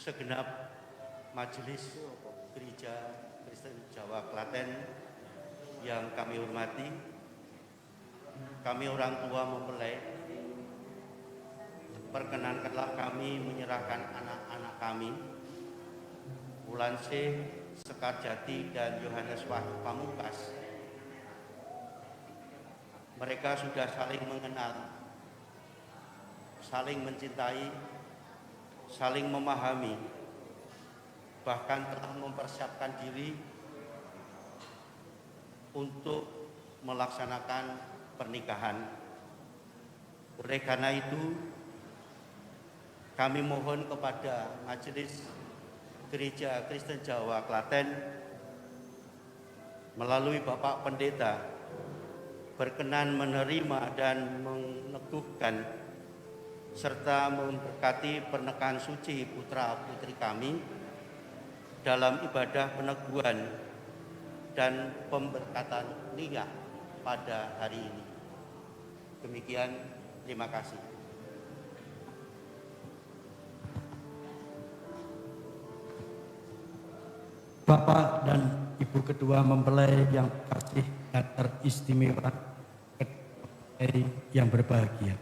segenap Majelis Gereja Kristen Jawa Klaten yang kami hormati, kami orang tua mempelai, perkenankanlah kami menyerahkan anak-anak kami, Wulanse Sekarjati dan Yohanes Wahyu Pamungkas. Mereka sudah saling mengenal, saling mencintai, saling memahami, bahkan telah mempersiapkan diri untuk melaksanakan pernikahan. Oleh karena itu, kami mohon kepada Majelis Gereja Kristen Jawa Klaten melalui Bapak Pendeta berkenan menerima dan meneguhkan serta memberkati pernikahan suci putra-putri kami dalam ibadah peneguhan dan pemberkatan nikah pada hari ini. Demikian, terima kasih. Bapak dan Ibu kedua mempelai yang kasih dan teristimewa, yang berbahagia.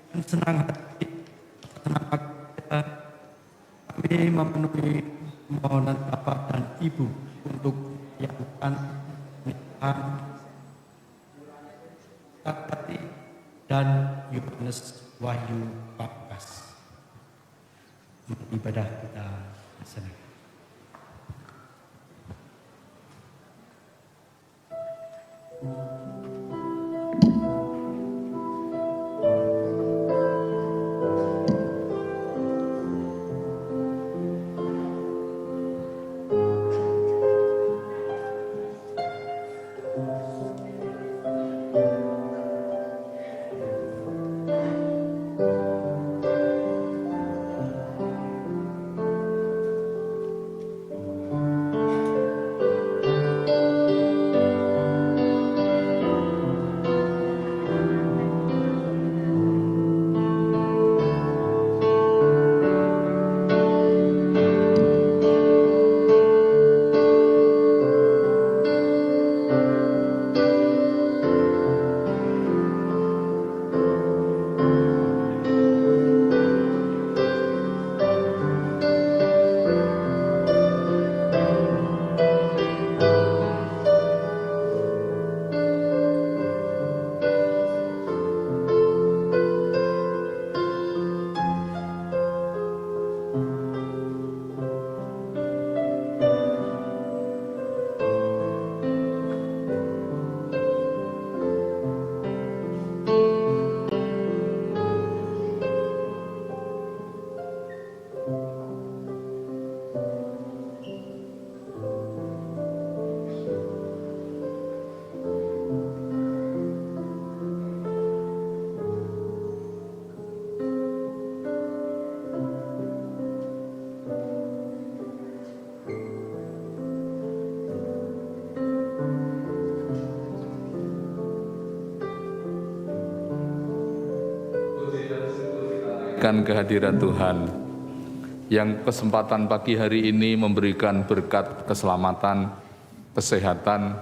Dan senang hati kami memenuhi permohonan Bapak dan Ibu untuk melakukan pernikahan Sekarjati dan Yohanes Wahyu Pamungkas. Ibadah kita laksanakan. Kehadiran Tuhan yang kesempatan pagi hari ini memberikan berkat keselamatan, kesehatan,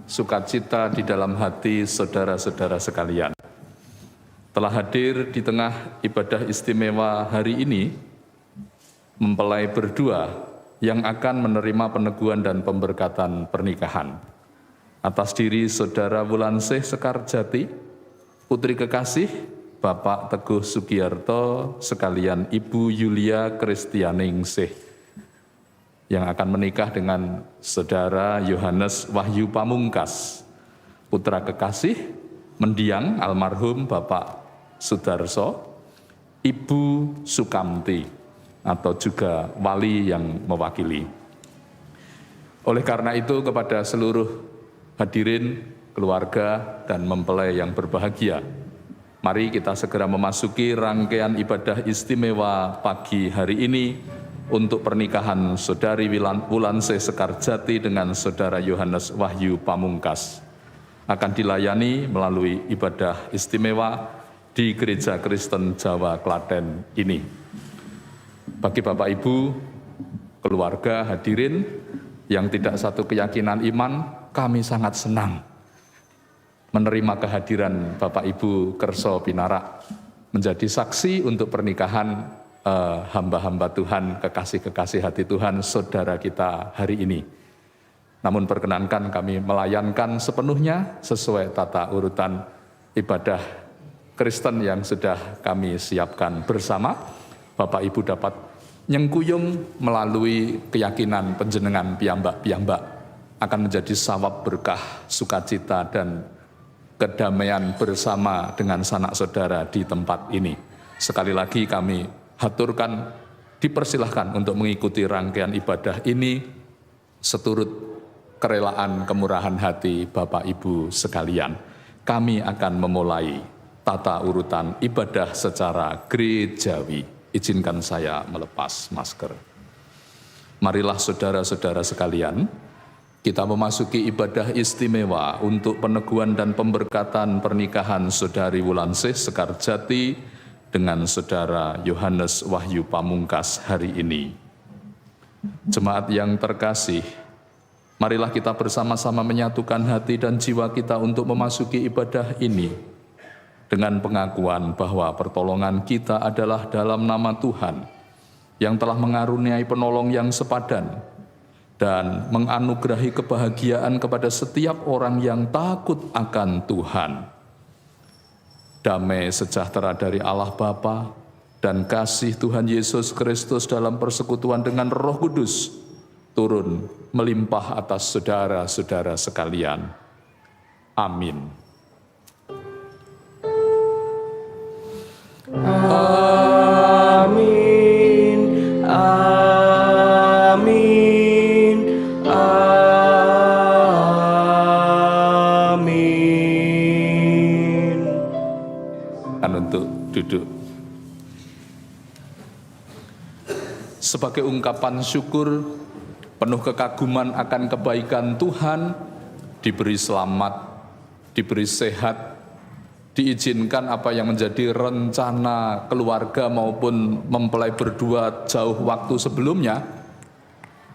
sukacita di dalam hati saudara-saudara sekalian. Telah hadir di tengah ibadah istimewa hari ini, mempelai berdua yang akan menerima peneguhan dan pemberkatan pernikahan. Atas diri Saudara Wulanse Sekarjati, putri kekasih Bapak Teguh Sugiyarto sekalian Ibu Yulia Kristianingsih yang akan menikah dengan Saudara Yohanes Wahyu Pamungkas, putra kekasih mendiang almarhum Bapak Sudarso, Ibu Sukamti atau juga wali yang mewakili. Oleh karena itu kepada seluruh hadirin, keluarga dan mempelai yang berbahagia, mari kita segera memasuki rangkaian ibadah istimewa pagi hari ini untuk pernikahan Saudari Wulanse Sekarjati dengan Saudara Yohanes Wahyu Pamungkas. Akan dilayani melalui ibadah istimewa di Gereja Kristen Jawa Klaten ini. Bagi Bapak Ibu, keluarga hadirin yang tidak satu keyakinan iman, kami sangat senang menerima kehadiran Bapak Ibu Kerso Pinarak menjadi saksi untuk pernikahan hamba-hamba Tuhan, kekasih-kekasih hati Tuhan, saudara kita hari ini. Namun perkenankan kami melayankan sepenuhnya sesuai tata urutan ibadah Kristen yang sudah kami siapkan bersama. Bapak Ibu dapat nyengkuyung melalui keyakinan panjenengan piyambak-piyambak akan menjadi sawab berkah, sukacita dan kedamaian bersama dengan sanak saudara di tempat ini. Sekali lagi kami haturkan, dipersilahkan untuk mengikuti rangkaian ibadah ini seturut kerelaan kemurahan hati Bapak Ibu sekalian. Kami akan memulai tata urutan ibadah secara gerejawi. Izinkan saya melepas masker. Marilah saudara-saudara sekalian, kita memasuki ibadah istimewa untuk peneguhan dan pemberkatan pernikahan Saudari Wulansih Sekarjati dengan Saudara Yohanes Wahyu Pamungkas hari ini. Jemaat yang terkasih, marilah kita bersama-sama menyatukan hati dan jiwa kita untuk memasuki ibadah ini dengan pengakuan bahwa pertolongan kita adalah dalam nama Tuhan yang telah mengaruniai penolong yang sepadan dan menganugerahi kebahagiaan kepada setiap orang yang takut akan Tuhan. Damai sejahtera dari Allah Bapa dan kasih Tuhan Yesus Kristus dalam persekutuan dengan Roh Kudus turun melimpah atas saudara-saudara sekalian. Amin. Amin, amin, amin. Dan untuk duduk. Sebagai ungkapan syukur, penuh kekaguman akan kebaikan Tuhan, diberi selamat, diberi sehat, diizinkan apa yang menjadi rencana keluarga maupun mempelai berdua jauh waktu sebelumnya,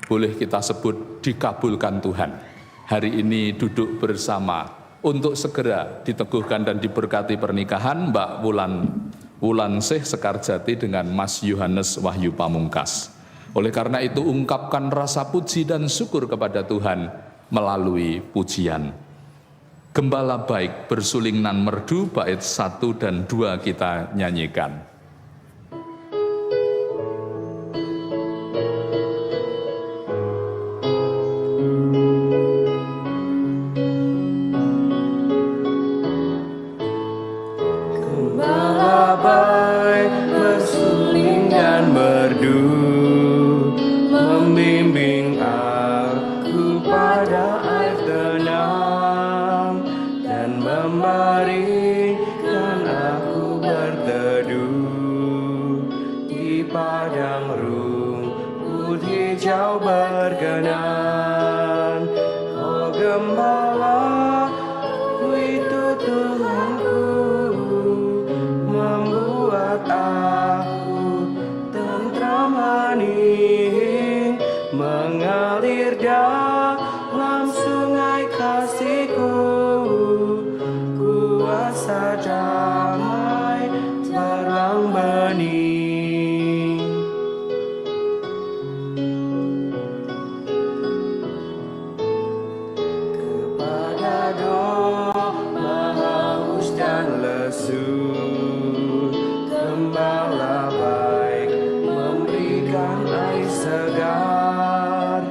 boleh kita sebut dikabulkan Tuhan. Hari ini duduk bersama untuk segera diteguhkan dan diberkati pernikahan Mbak Wulansih Sekarjati dengan Mas Yohanes Wahyu Pamungkas. Oleh karena itu ungkapkan rasa puji dan syukur kepada Tuhan melalui pujian. Gembala baik bersuling nan merdu, bait 1 dan 2 kita nyanyikan. Gembala baik bersuling dan merdu, membimbing aku pada air tenang dan membaringkan aku berteduh di padang rumput hijau berkenan. Oh gembala, itu Tuhanku, membuat aku tentram hening, mengalir dalam sungai kasih-Ku. Kuasa damai terang bening. Kepada domba haus dan lesu, gembala baik memberikan air segar.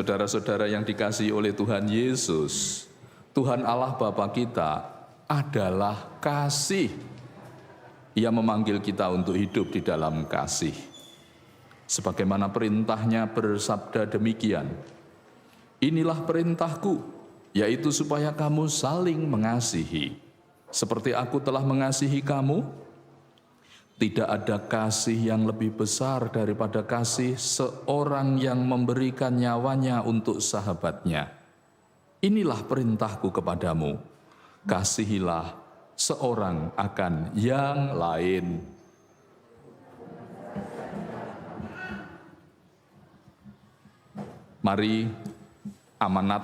Saudara-saudara yang dikasihi oleh Tuhan Yesus, Tuhan Allah Bapa kita adalah kasih. Ia memanggil kita untuk hidup di dalam kasih. Sebagaimana perintahnya bersabda demikian, inilah perintahku, yaitu supaya kamu saling mengasihi. Seperti aku telah mengasihi kamu, tidak ada kasih yang lebih besar daripada kasih seorang yang memberikan nyawanya untuk sahabatnya. Inilah perintahku kepadamu, kasihilah seorang akan yang lain. Mari amanat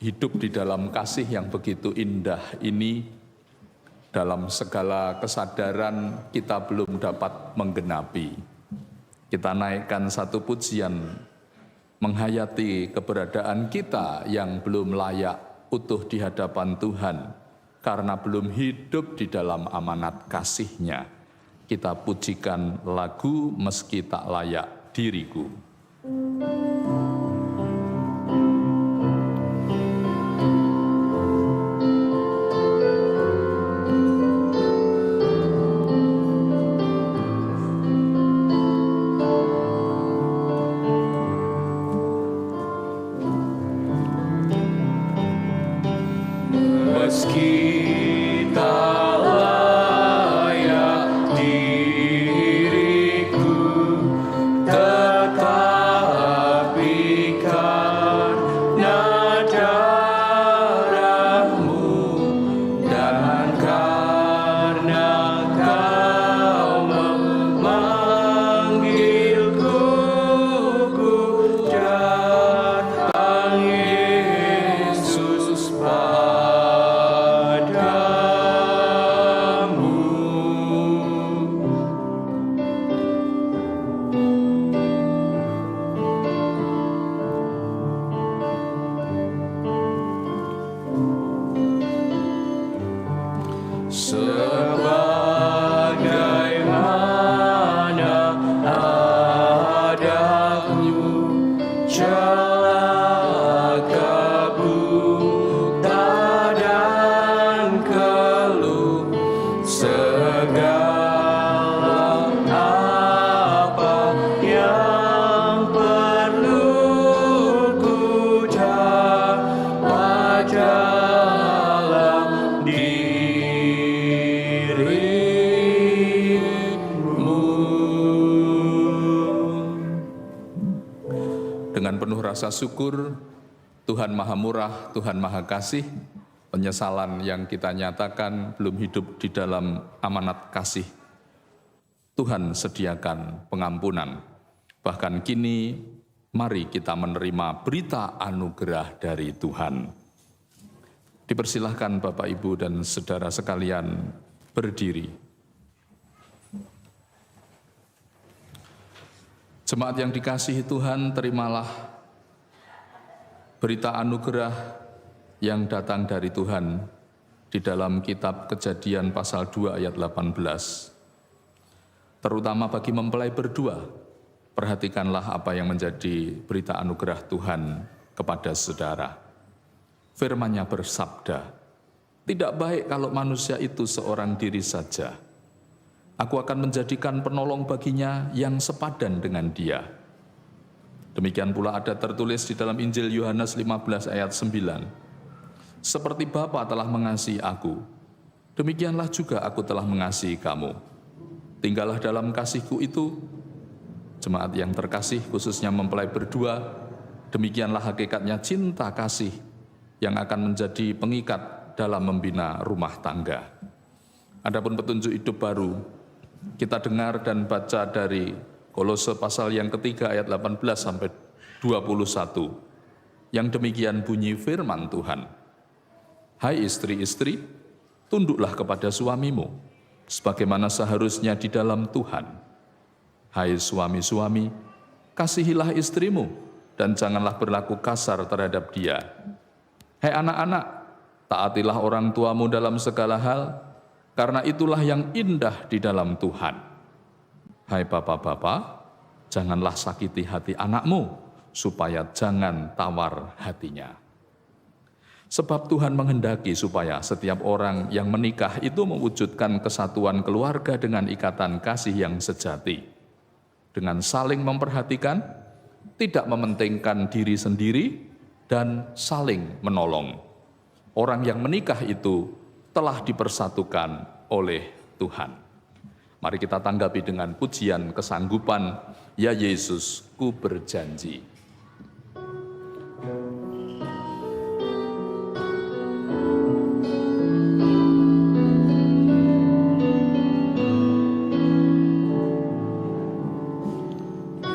hidup di dalam kasih yang begitu indah ini, dalam segala kesadaran kita belum dapat menggenapi. Kita naikkan satu pujian menghayati keberadaan kita yang belum layak utuh di hadapan Tuhan karena belum hidup di dalam amanat kasih-Nya. Kita pujikan lagu Meski Tak Layak Diriku. Meski tak layak diriku, tetapi karena darah-Mu dan karena Kau memanggilku, ku datang Yesus padamu. Sebagaimana adanya celaka, buta dan keluh, segala apa yang perlu ku dapat dalam Dengan penuh rasa syukur, Tuhan Maha Murah, Tuhan Maha Kasih, penyesalan yang kita nyatakan belum hidup di dalam amanat kasih. Tuhan sediakan pengampunan. Bahkan kini, mari kita menerima berita anugerah dari Tuhan. Dipersilahkan Bapak, Ibu, dan saudara sekalian berdiri. Jemaat yang dikasihi Tuhan, terimalah berita anugerah yang datang dari Tuhan di dalam kitab Kejadian pasal 2 ayat 18. Terutama bagi mempelai berdua, perhatikanlah apa yang menjadi berita anugerah Tuhan kepada saudara. Firman-Nya bersabda, tidak baik kalau manusia itu seorang diri saja. Aku akan menjadikan penolong baginya yang sepadan dengan dia. Demikian pula ada tertulis di dalam Injil Yohanes 15 ayat 9. Seperti Bapa telah mengasihi aku, demikianlah juga aku telah mengasihi kamu. Tinggallah dalam kasih-Ku itu. Jemaat yang terkasih, khususnya mempelai berdua, demikianlah hakikatnya cinta kasih yang akan menjadi pengikat dalam membina rumah tangga. Adapun petunjuk hidup baru, kita dengar dan baca dari Kolose pasal yang ketiga ayat 18 sampai 21. Yang demikian bunyi firman Tuhan. Hai istri-istri, tunduklah kepada suamimu, sebagaimana seharusnya di dalam Tuhan. Hai suami-suami, kasihilah istrimu, dan janganlah berlaku kasar terhadap dia. Hai anak-anak, taatilah orang tuamu dalam segala hal, karena itulah yang indah di dalam Tuhan. Hai bapak-bapak, janganlah sakiti hati anakmu, supaya jangan tawar hatinya. Sebab Tuhan menghendaki supaya setiap orang yang menikah itu mewujudkan kesatuan keluarga dengan ikatan kasih yang sejati. Dengan saling memperhatikan, tidak mementingkan diri sendiri, dan saling menolong. Orang yang menikah itu telah dipersatukan oleh Tuhan. Mari kita tanggapi dengan pujian kesanggupan, ya Yesus, ku berjanji.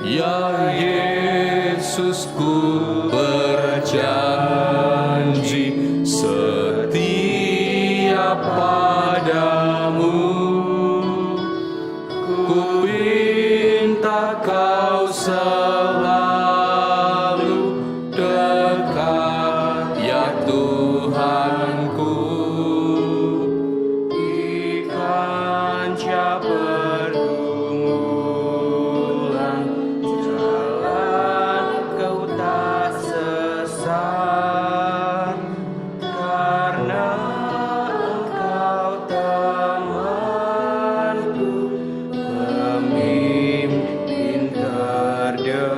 Ya Yesus, ku berjanji setia padamu. Ku minta kau selalu dekat, ya Tuhanku. Di kancah pergumulan, jalan kau tak sesat, karena Engkau temanku, pemimpin terdekat.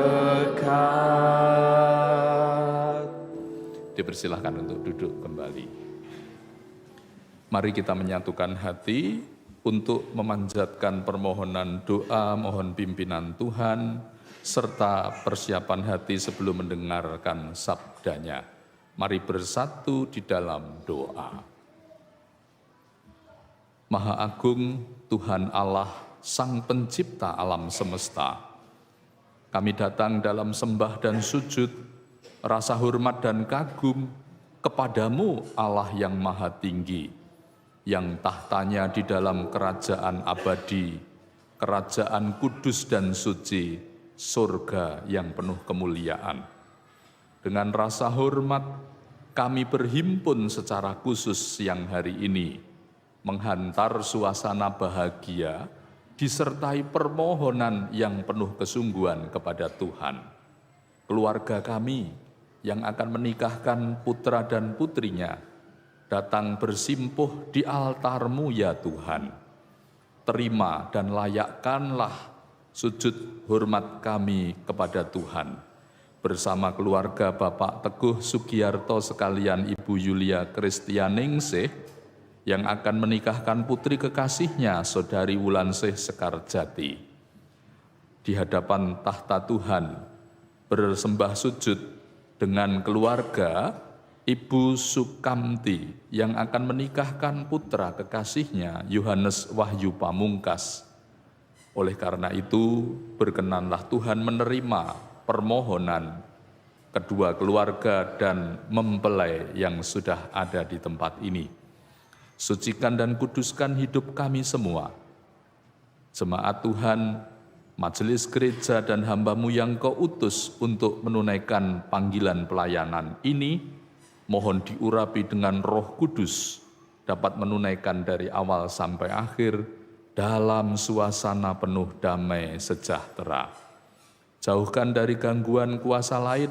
Dipersilahkan untuk duduk kembali. Mari kita menyatukan hati untuk memanjatkan permohonan doa, mohon pimpinan Tuhan, serta persiapan hati sebelum mendengarkan sabdanya. Mari bersatu di dalam doa. Maha Agung Tuhan Allah, Sang Pencipta alam semesta, kami datang dalam sembah dan sujud, rasa hormat dan kagum kepadamu Allah yang maha tinggi, yang tahtanya di dalam kerajaan abadi, kerajaan kudus dan suci, surga yang penuh kemuliaan. Dengan rasa hormat, kami berhimpun secara khusus siang hari ini, menghantar suasana bahagia, disertai permohonan yang penuh kesungguhan kepada Tuhan. Keluarga kami yang akan menikahkan putra dan putrinya, datang bersimpuh di altar-Mu ya Tuhan. Terima dan layakkanlah sujud hormat kami kepada Tuhan. Bersama keluarga Bapak Teguh Sugiarto sekalian Ibu Yulia Kristianingsih yang akan menikahkan putri kekasihnya Saudari Wulansih Sekarjati. Di hadapan tahta Tuhan bersembah sujud dengan keluarga Ibu Sukamti yang akan menikahkan putra kekasihnya Yohanes Wahyu Pamungkas. Oleh karena itu, berkenanlah Tuhan menerima permohonan kedua keluarga dan mempelai yang sudah ada di tempat ini. Sucikan dan kuduskan hidup kami semua. Jemaat Tuhan, majelis gereja dan hamba-Mu yang Kau utus untuk menunaikan panggilan pelayanan ini, mohon diurapi dengan Roh Kudus, dapat menunaikan dari awal sampai akhir dalam suasana penuh damai sejahtera. Jauhkan dari gangguan kuasa lain,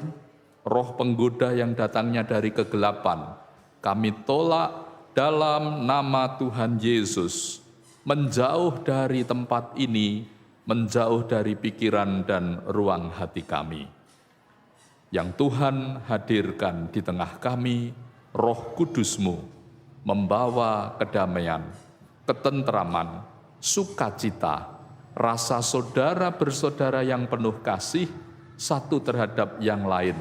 roh penggoda yang datangnya dari kegelapan. Kami tolak dalam nama Tuhan Yesus, menjauh dari tempat ini, menjauh dari pikiran dan ruang hati kami. Yang Tuhan hadirkan di tengah kami, Roh Kudus-Mu, membawa kedamaian, ketentraman, sukacita, rasa saudara bersaudara yang penuh kasih, satu terhadap yang lain.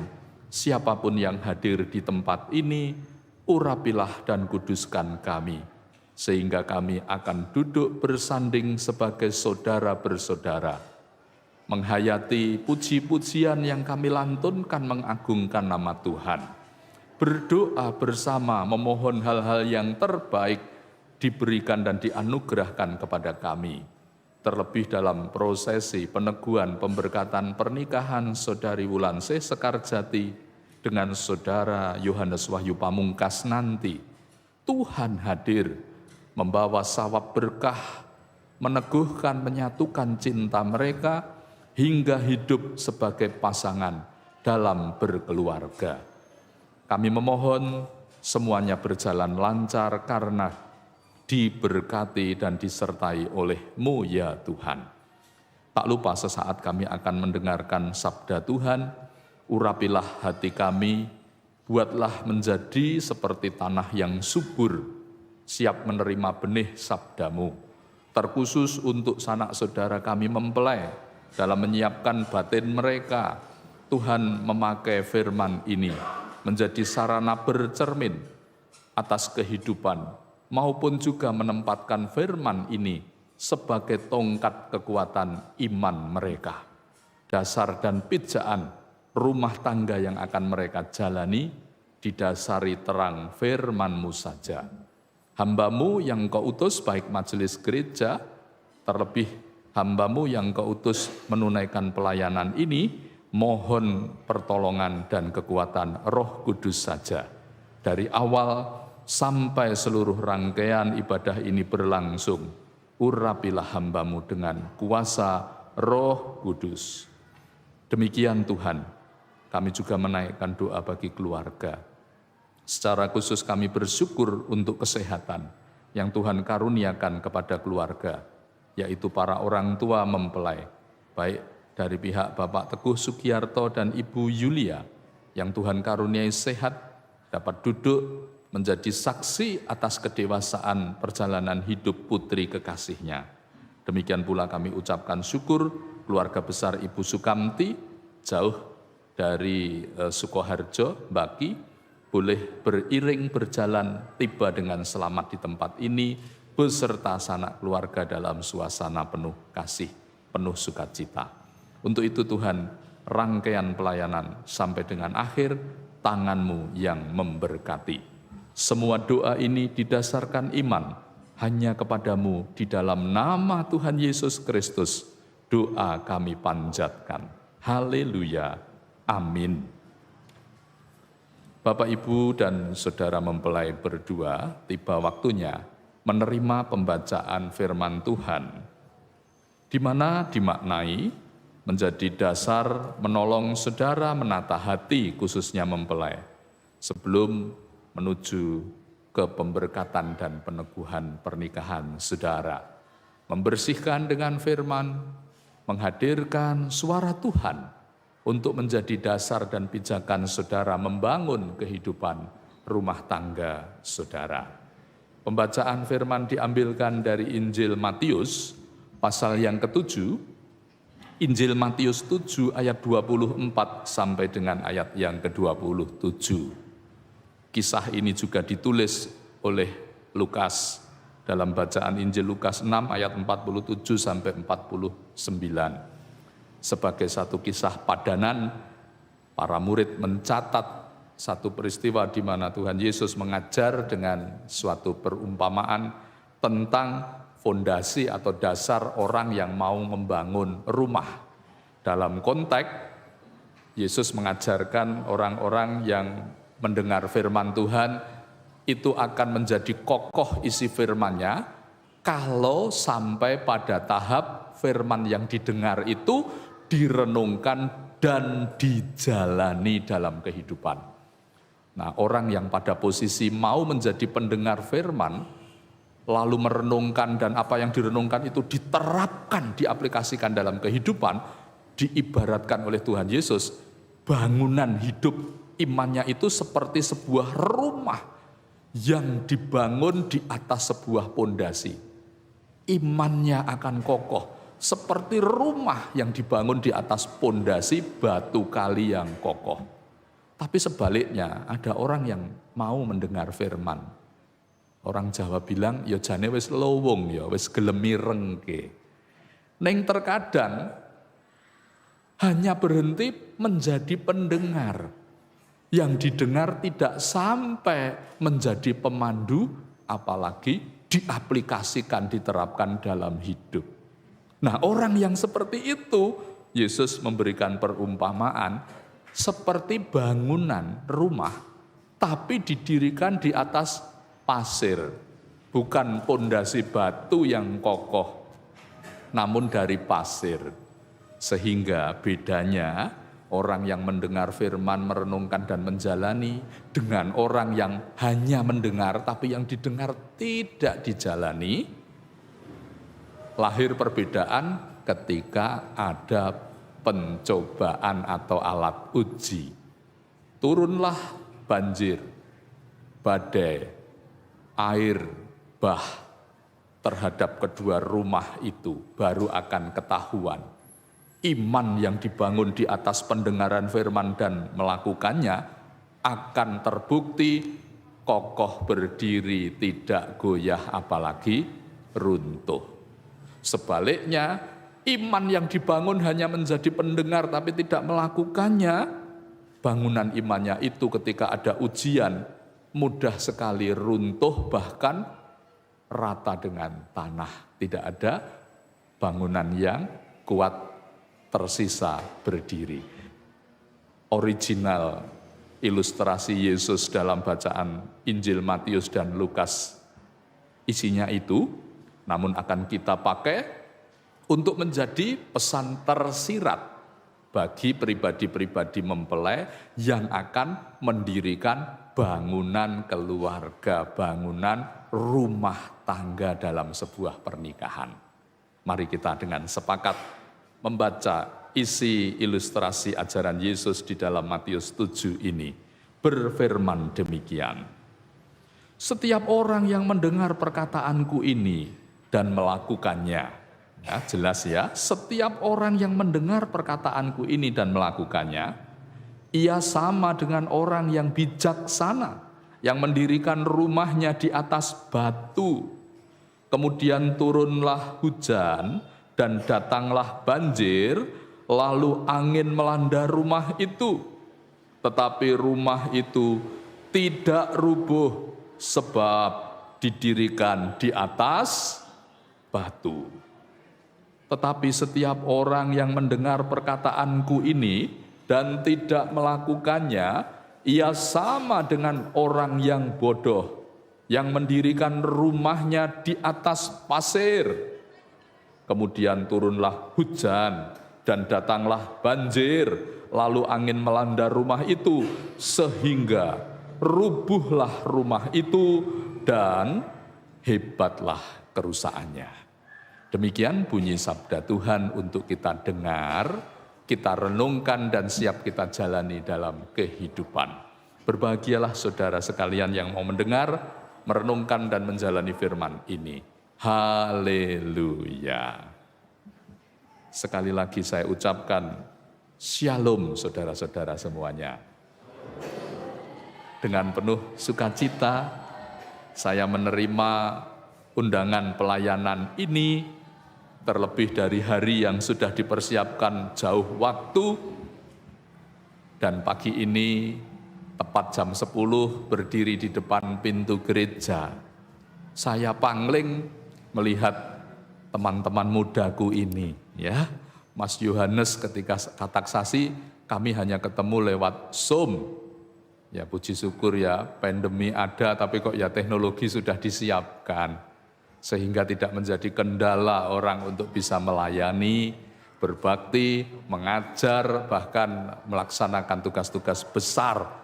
Siapapun yang hadir di tempat ini, urapilah dan kuduskan kami, sehingga kami akan duduk bersanding sebagai saudara bersaudara, menghayati puji-pujian yang kami lantunkan mengagungkan nama Tuhan. Berdoa bersama memohon hal-hal yang terbaik diberikan dan dianugerahkan kepada kami. Terlebih dalam prosesi peneguhan pemberkatan pernikahan Saudari Wulansih Sekarjati dengan Saudara Yohanes Wahyu Pamungkas nanti. Tuhan hadir membawa sawab berkah, meneguhkan, menyatukan cinta mereka, hingga hidup sebagai pasangan dalam berkeluarga. Kami memohon semuanya berjalan lancar karena diberkati dan disertai oleh-Mu ya Tuhan. Tak lupa sesaat kami akan mendengarkan sabda Tuhan, urapilah hati kami, buatlah menjadi seperti tanah yang subur, siap menerima benih sabda-Mu. Terkhusus untuk sanak saudara kami mempelai, dalam menyiapkan batin mereka, Tuhan memakai firman ini menjadi sarana bercermin atas kehidupan, maupun juga menempatkan firman ini sebagai tongkat kekuatan iman mereka. Dasar dan pijaan rumah tangga yang akan mereka jalani didasari terang firman-Mu saja. Hamba-Mu yang Kau utus, baik majelis gereja, terlebih hamba-Mu yang Kau utus menunaikan pelayanan ini, mohon pertolongan dan kekuatan Roh Kudus saja. Dari awal sampai seluruh rangkaian ibadah ini berlangsung, urapilah hamba-Mu dengan kuasa Roh Kudus. Demikian Tuhan, kami juga menaikkan doa bagi keluarga. Secara khusus kami bersyukur untuk kesehatan yang Tuhan karuniakan kepada keluarga, yaitu para orang tua mempelai, baik dari pihak Bapak Teguh Sugiarto dan Ibu Yulia, yang Tuhan karuniai sehat, dapat duduk menjadi saksi atas kedewasaan perjalanan hidup putri kekasihnya. Demikian pula kami ucapkan syukur keluarga besar Ibu Sukamti, jauh dari Sukoharjo, Baki, boleh beriring berjalan tiba dengan selamat di tempat ini, beserta sanak keluarga dalam suasana penuh kasih, penuh sukacita. Untuk itu Tuhan, rangkaian pelayanan sampai dengan akhir, tangan-Mu yang memberkati. Semua doa ini didasarkan iman hanya kepadamu di dalam nama Tuhan Yesus Kristus. Doa kami panjatkan. Haleluya. Amin. Bapak, Ibu, dan Saudara mempelai berdua, tiba waktunya menerima pembacaan firman Tuhan, di mana dimaknai menjadi dasar menolong saudara menata hati, khususnya mempelai, sebelum menuju ke pemberkatan dan peneguhan pernikahan saudara. Membersihkan dengan firman, menghadirkan suara Tuhan untuk menjadi dasar dan pijakan saudara membangun kehidupan rumah tangga saudara. Pembacaan firman diambilkan dari Injil Matius, pasal yang ke-7, Injil Matius 7 ayat 24 sampai dengan ayat yang ke-27. Kisah ini juga ditulis oleh Lukas dalam bacaan Injil Lukas 6 ayat 47 sampai 49. Sebagai satu kisah padanan, para murid mencatat satu peristiwa di mana Tuhan Yesus mengajar dengan suatu perumpamaan tentang fondasi atau dasar orang yang mau membangun rumah. Dalam konteks, Yesus mengajarkan orang-orang yang mendengar firman Tuhan itu akan menjadi kokoh isi firman-Nya kalau sampai pada tahap firman yang didengar itu direnungkan dan dijalani dalam kehidupan. Nah, orang yang pada posisi mau menjadi pendengar firman, lalu merenungkan dan apa yang direnungkan itu diterapkan, diaplikasikan dalam kehidupan, diibaratkan oleh Tuhan Yesus, bangunan hidup imannya itu seperti sebuah rumah yang dibangun di atas sebuah pondasi. Imannya akan kokoh, seperti rumah yang dibangun di atas pondasi batu kali yang kokoh. Tapi sebaliknya ada orang yang mau mendengar firman. Orang Jawa bilang, ya jane wis lowong ya, wis gelemi rengke. Neng terkadang hanya berhenti menjadi pendengar. Yang didengar tidak sampai menjadi pemandu, apalagi diaplikasikan, diterapkan dalam hidup. Nah, orang yang seperti itu, Yesus memberikan perumpamaan seperti bangunan rumah, tapi didirikan di atas pasir, bukan pondasi batu yang kokoh, namun dari pasir. Sehingga bedanya orang yang mendengar firman, merenungkan dan menjalani, dengan orang yang hanya mendengar tapi yang didengar tidak dijalani. Lahir perbedaan ketika ada pencobaan atau alat uji. Turunlah banjir, badai, air, bah terhadap kedua rumah itu, baru akan ketahuan. Iman yang dibangun di atas pendengaran firman dan melakukannya akan terbukti kokoh berdiri, tidak goyah apalagi runtuh. Sebaliknya, iman yang dibangun hanya menjadi pendengar tapi tidak melakukannya, bangunan imannya itu ketika ada ujian mudah sekali runtuh, bahkan rata dengan tanah. Tidak ada bangunan yang kuat tersisa berdiri. Original ilustrasi Yesus dalam bacaan Injil Matius dan Lukas isinya itu, namun akan kita pakai untuk menjadi pesan tersirat bagi pribadi-pribadi mempelai yang akan mendirikan bangunan keluarga, bangunan rumah tangga dalam sebuah pernikahan. Mari kita dengan sepakat membaca isi ilustrasi ajaran Yesus di dalam Matius 7 ini. Berfirman demikian, setiap orang yang mendengar perkataanku ini dan melakukannya, ya, jelas ya, setiap orang yang mendengar perkataanku ini dan melakukannya, ia sama dengan orang yang bijaksana, yang mendirikan rumahnya di atas batu. Kemudian turunlah hujan dan datanglah banjir, lalu angin melanda rumah itu. Tetapi rumah itu tidak rubuh sebab didirikan di atas batu. Tetapi setiap orang yang mendengar perkataanku ini dan tidak melakukannya, ia sama dengan orang yang bodoh, yang mendirikan rumahnya di atas pasir. Kemudian turunlah hujan dan datanglah banjir, lalu angin melanda rumah itu, sehingga rubuhlah rumah itu dan hebatlah kerusakannya. Demikian bunyi sabda Tuhan untuk kita dengar, kita renungkan dan siap kita jalani dalam kehidupan. Berbahagialah saudara sekalian yang mau mendengar, merenungkan dan menjalani firman ini. Haleluya. Sekali lagi saya ucapkan shalom saudara-saudara semuanya. Dengan penuh sukacita saya menerima undangan pelayanan ini, terlebih dari hari yang sudah dipersiapkan jauh waktu. Dan pagi ini tepat jam 10 berdiri di depan pintu gereja. Saya pangling melihat teman-teman mudaku ini, ya. Mas Yohanes ketika kataksasi kami hanya ketemu lewat Zoom. Ya puji syukur ya, pandemi ada tapi kok ya teknologi sudah disiapkan. Sehingga tidak menjadi kendala orang untuk bisa melayani, berbakti, mengajar, bahkan melaksanakan tugas-tugas besar.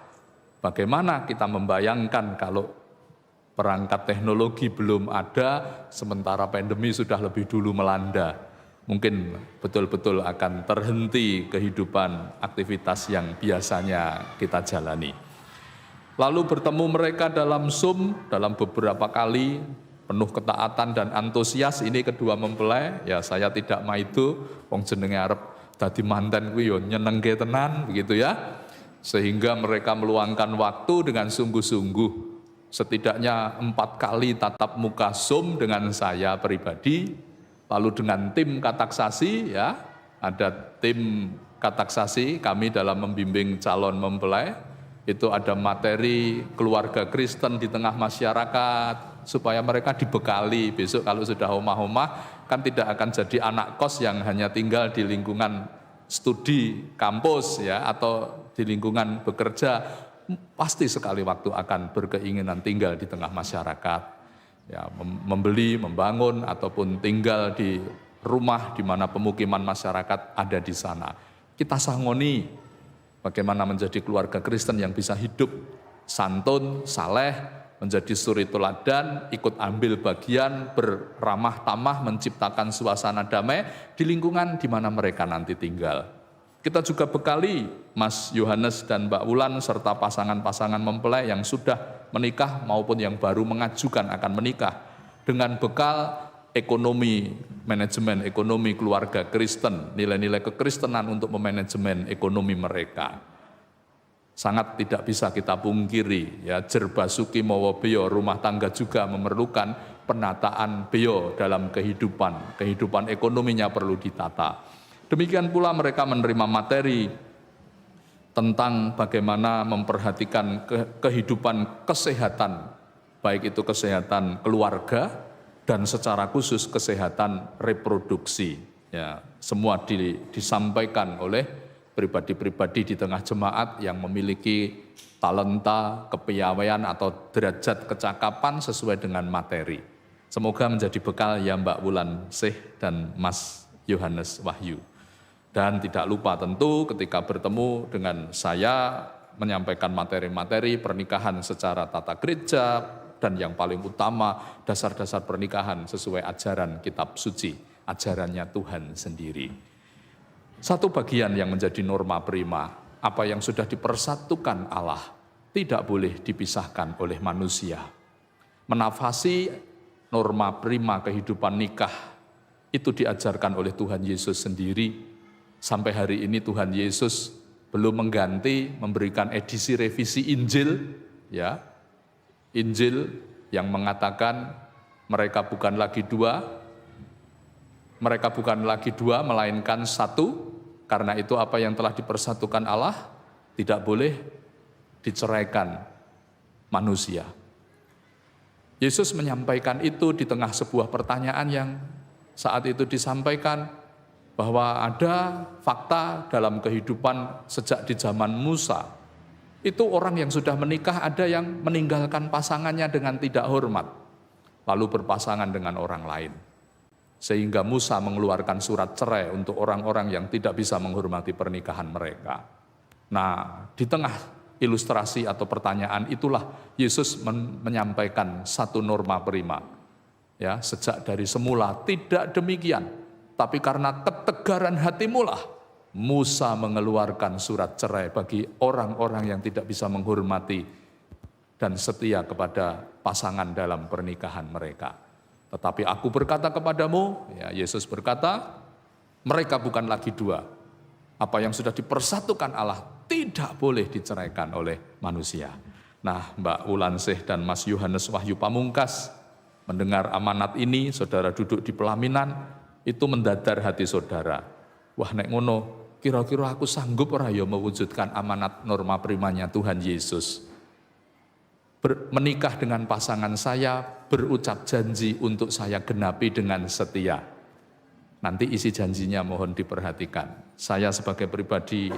Bagaimana kita membayangkan kalau perangkat teknologi belum ada, sementara pandemi sudah lebih dulu melanda. Mungkin betul-betul akan terhenti kehidupan aktivitas yang biasanya kita jalani. Lalu bertemu mereka dalam Zoom, dalam beberapa kali, penuh ketaatan dan antusias. Ini kedua mempelai, ya saya tidak maido, wong jenenge arep dadi manten kuwi yo nyenengke tenan, begitu ya. Sehingga mereka meluangkan waktu dengan sungguh-sungguh. Setidaknya 4 kali tatap muka Zoom dengan saya pribadi, lalu dengan tim kataksasi, ya, ada tim kataksasi kami dalam membimbing calon mempelai, itu ada materi keluarga Kristen di tengah masyarakat, supaya mereka dibekali besok kalau sudah omah-omah, kan tidak akan jadi anak kos yang hanya tinggal di lingkungan studi kampus, ya, atau di lingkungan bekerja. Pasti sekali waktu akan berkeinginan tinggal di tengah masyarakat, ya, membeli, membangun, ataupun tinggal di rumah di mana pemukiman masyarakat ada di sana. Kita sangoni bagaimana menjadi keluarga Kristen yang bisa hidup santun, saleh, menjadi suri teladan, ikut ambil bagian, beramah tamah, menciptakan suasana damai di lingkungan di mana mereka nanti tinggal. Kita juga bekali Mas Yohanes dan Mbak Wulan serta pasangan-pasangan mempelai yang sudah menikah maupun yang baru mengajukan akan menikah dengan bekal ekonomi, manajemen ekonomi keluarga Kristen, nilai-nilai kekristenan untuk memanajemen ekonomi mereka. Sangat tidak bisa kita pungkiri, ya, jerbasuki mawa beyo, rumah tangga juga memerlukan penataan beyo dalam kehidupan ekonominya perlu ditata. Demikian pula mereka menerima materi tentang bagaimana memperhatikan kehidupan kesehatan, baik itu kesehatan keluarga dan secara khusus kesehatan reproduksi. Ya, semua disampaikan oleh pribadi-pribadi di tengah jemaat yang memiliki talenta, kepiawaian atau derajat kecakapan sesuai dengan materi. Semoga menjadi bekal ya Mbak Wulan Syekh dan Mas Yohanes Wahyu. Dan tidak lupa tentu ketika bertemu dengan saya menyampaikan materi-materi pernikahan secara tata gereja dan yang paling utama dasar-dasar pernikahan sesuai ajaran kitab suci, ajarannya Tuhan sendiri. Satu bagian yang menjadi norma prima, apa yang sudah dipersatukan Allah, tidak boleh dipisahkan oleh manusia. Menafasi norma prima kehidupan nikah, itu diajarkan oleh Tuhan Yesus sendiri. Sampai hari ini Tuhan Yesus belum mengganti, memberikan edisi revisi Injil, ya, Injil yang mengatakan mereka bukan lagi dua, melainkan satu. Karena itu apa yang telah dipersatukan Allah tidak boleh diceraikan manusia. Yesus menyampaikan itu di tengah sebuah pertanyaan yang saat itu disampaikan bahwa ada fakta dalam kehidupan sejak di zaman Musa. Itu orang yang sudah menikah ada yang meninggalkan pasangannya dengan tidak hormat, lalu berpasangan dengan orang lain. Sehingga Musa mengeluarkan surat cerai untuk orang-orang yang tidak bisa menghormati pernikahan mereka. Nah, di tengah ilustrasi atau pertanyaan itulah Yesus menyampaikan satu norma prima. Ya, sejak dari semula tidak demikian, tapi karena ketegaran hatimulah Musa mengeluarkan surat cerai bagi orang-orang yang tidak bisa menghormati dan setia kepada pasangan dalam pernikahan mereka. Tetapi aku berkata kepadamu, ya, Yesus berkata, mereka bukan lagi dua. Apa yang sudah dipersatukan Allah tidak boleh diceraikan oleh manusia. Nah, Mbak Wulan Syekh dan Mas Yohanes Wahyu Pamungkas mendengar amanat ini, saudara duduk di pelaminan, itu mendadar hati saudara. Wah, nek ngono, kira-kira aku sanggup ora ya mewujudkan amanat norma primanya Tuhan Yesus. Menikah dengan pasangan saya, berucap janji untuk saya genapi dengan setia. Nanti isi janjinya mohon diperhatikan. Saya sebagai pribadi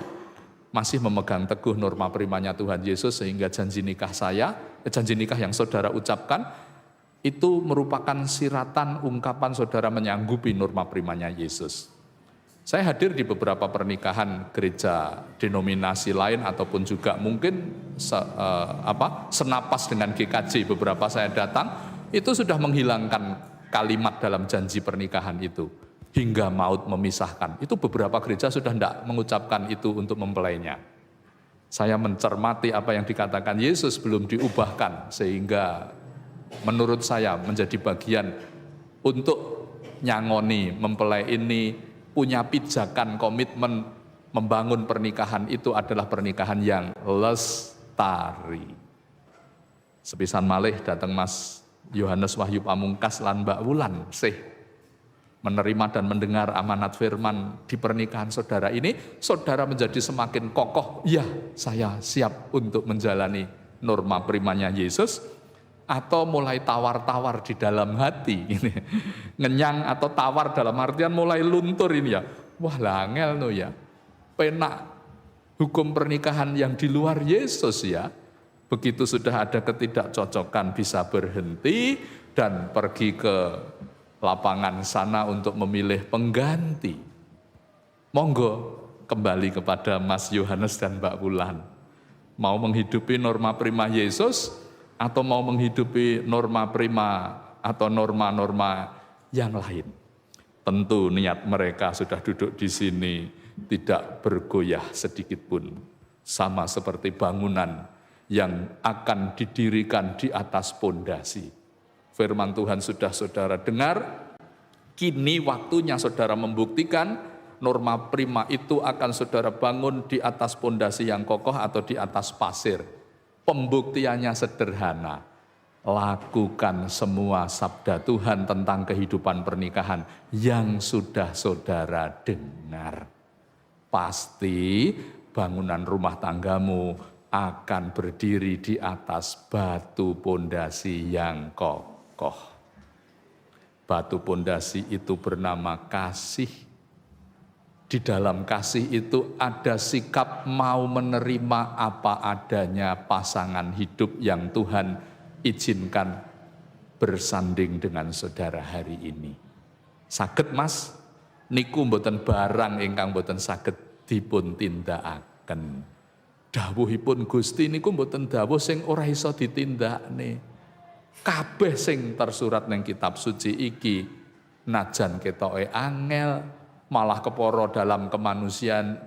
masih memegang teguh norma primanya Tuhan Yesus sehingga janji nikah yang saudara ucapkan itu merupakan siratan ungkapan saudara menyanggupi norma primanya Yesus. Saya hadir di beberapa pernikahan gereja denominasi lain ataupun juga mungkin senapas dengan GKJ beberapa saya datang, itu sudah menghilangkan kalimat dalam janji pernikahan itu. Hingga maut memisahkan. Itu beberapa gereja sudah tidak mengucapkan itu untuk mempelainya. Saya mencermati apa yang dikatakan Yesus belum diubahkan sehingga menurut saya menjadi bagian untuk nyangoni mempelai ini punya pijakan komitmen membangun pernikahan itu adalah pernikahan yang lestari. Sepisan malih datang Mas Yohanes Wahyu Pamungkas lan Mbak Wulan Syekh menerima dan mendengar amanat firman di pernikahan saudara ini, saudara menjadi semakin kokoh, ya saya siap untuk menjalani norma primanya Yesus, atau mulai tawar-tawar di dalam hati, ini ngenyang atau tawar dalam artian mulai luntur ini ya, wah langel no ya, penak hukum pernikahan yang di luar Yesus ya, begitu sudah ada ketidakcocokan bisa berhenti dan pergi ke lapangan sana untuk memilih pengganti. Monggo kembali kepada Mas Yohanes dan Mbak Wulan. Mau menghidupi norma prima Yesus atau mau menghidupi norma prima atau norma-norma yang lain. Tentu niat mereka sudah duduk di sini tidak bergoyah sedikit pun. Sama seperti bangunan yang akan didirikan di atas pondasi. Firman Tuhan sudah saudara dengar, kini waktunya saudara membuktikan norma prima itu akan saudara bangun di atas pondasi yang kokoh atau di atas pasir. Pembuktiannya sederhana. Lakukan semua sabda Tuhan tentang kehidupan pernikahan yang sudah saudara dengar. Pasti bangunan rumah tanggamu akan berdiri di atas batu pondasi yang kokoh. Batu pondasi itu bernama kasih. Di dalam kasih itu ada sikap mau menerima apa adanya pasangan hidup yang Tuhan izinkan bersanding dengan saudara hari ini. Saged Mas, niku mboten barang ingkang mboten saged dipun tindakaken. Dawuhipun Gusti niku mboten dawuh sing ora iso ditindakne. Kabeh sing tersurat ning kitab suci iki najan ketoke angel, malah keporo dalam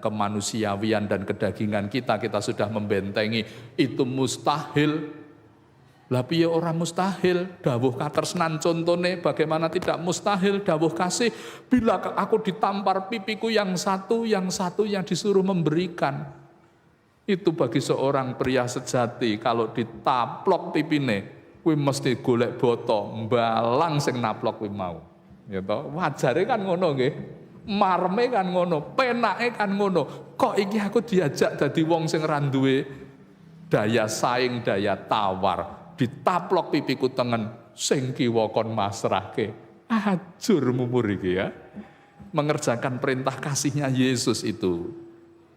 kemanusiawian dan kedagingan kita sudah membentengi itu mustahil. Lah piye ora mustahil? Dawuh katresnan contone bagaimana tidak mustahil dawuh kasih, bila aku ditampar pipiku yang satu yang disuruh memberikan. Itu bagi seorang pria sejati kalau ditaplok pipine kuwi mesti golek boto mbalang sing naplok kuwi mau. Ya toh, wajare kan ngono nggih. Marme kan ngono, penake kan ngono. Kok iki aku diajak dadi wong sing ra duwe daya saing, daya tawar. Ditaplok pipiku tengen sing kiwa kon masrahke. Ajur mumur iki ya. Mengerjakan perintah kasihnya Yesus itu.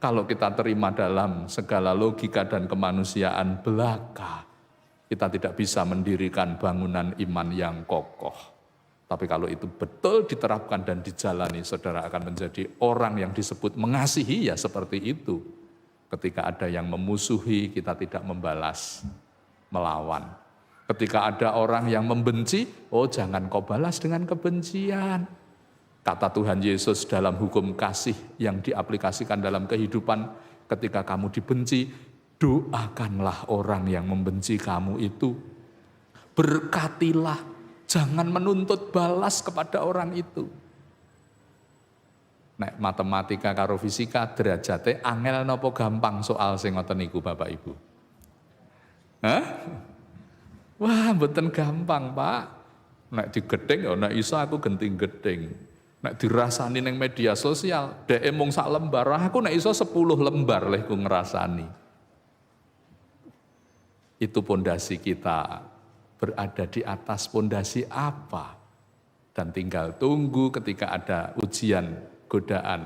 Kalau kita terima dalam segala logika dan kemanusiaan belaka, kita tidak bisa mendirikan bangunan iman yang kokoh. Tapi kalau itu betul diterapkan dan dijalani, saudara akan menjadi orang yang disebut mengasihi, ya seperti itu. Ketika ada yang memusuhi, kita tidak membalas, melawan. Ketika ada orang yang membenci, oh jangan kau balas dengan kebencian. Kata Tuhan Yesus dalam hukum kasih yang diaplikasikan dalam kehidupan, ketika kamu dibenci, doakanlah orang yang membenci kamu itu. Berkatilah, jangan menuntut balas kepada orang itu. Nek matematika karo fisika derajate angel napa gampang soal sing ngoten niku Bapak Ibu? Hah? Wah, mboten gampang, Pak. Nek digedheng ya nek iso aku genting gedheng. Nek dirasani ning media sosial, dhek mung sak lembar, aku nek iso 10 lembar leh ku ngrasani. Itu pondasi kita berada di atas pondasi apa? Dan tinggal tunggu ketika ada ujian, godaan,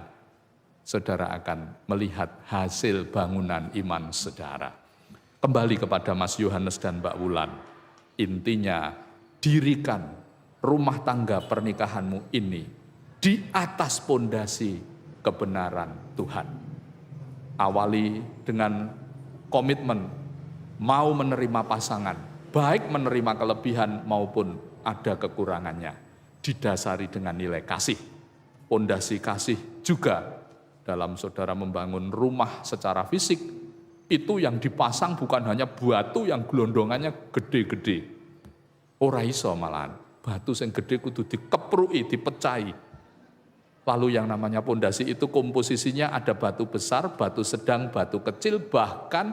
saudara akan melihat hasil bangunan iman saudara. Kembali kepada Mas Yohanes dan Mbak Wulan. Intinya, dirikan rumah tangga pernikahanmu ini di atas pondasi kebenaran Tuhan. Awali dengan komitmen mau menerima pasangan, baik menerima kelebihan maupun ada kekurangannya, didasari dengan nilai kasih. Pondasi kasih juga dalam saudara membangun rumah secara fisik, itu yang dipasang bukan hanya batu yang gelondongannya gede-gede. Ora iso malahan, batu yang gede kudu dikepruki, dipecahi. Lalu yang namanya pondasi itu komposisinya ada batu besar, batu sedang, batu kecil, bahkan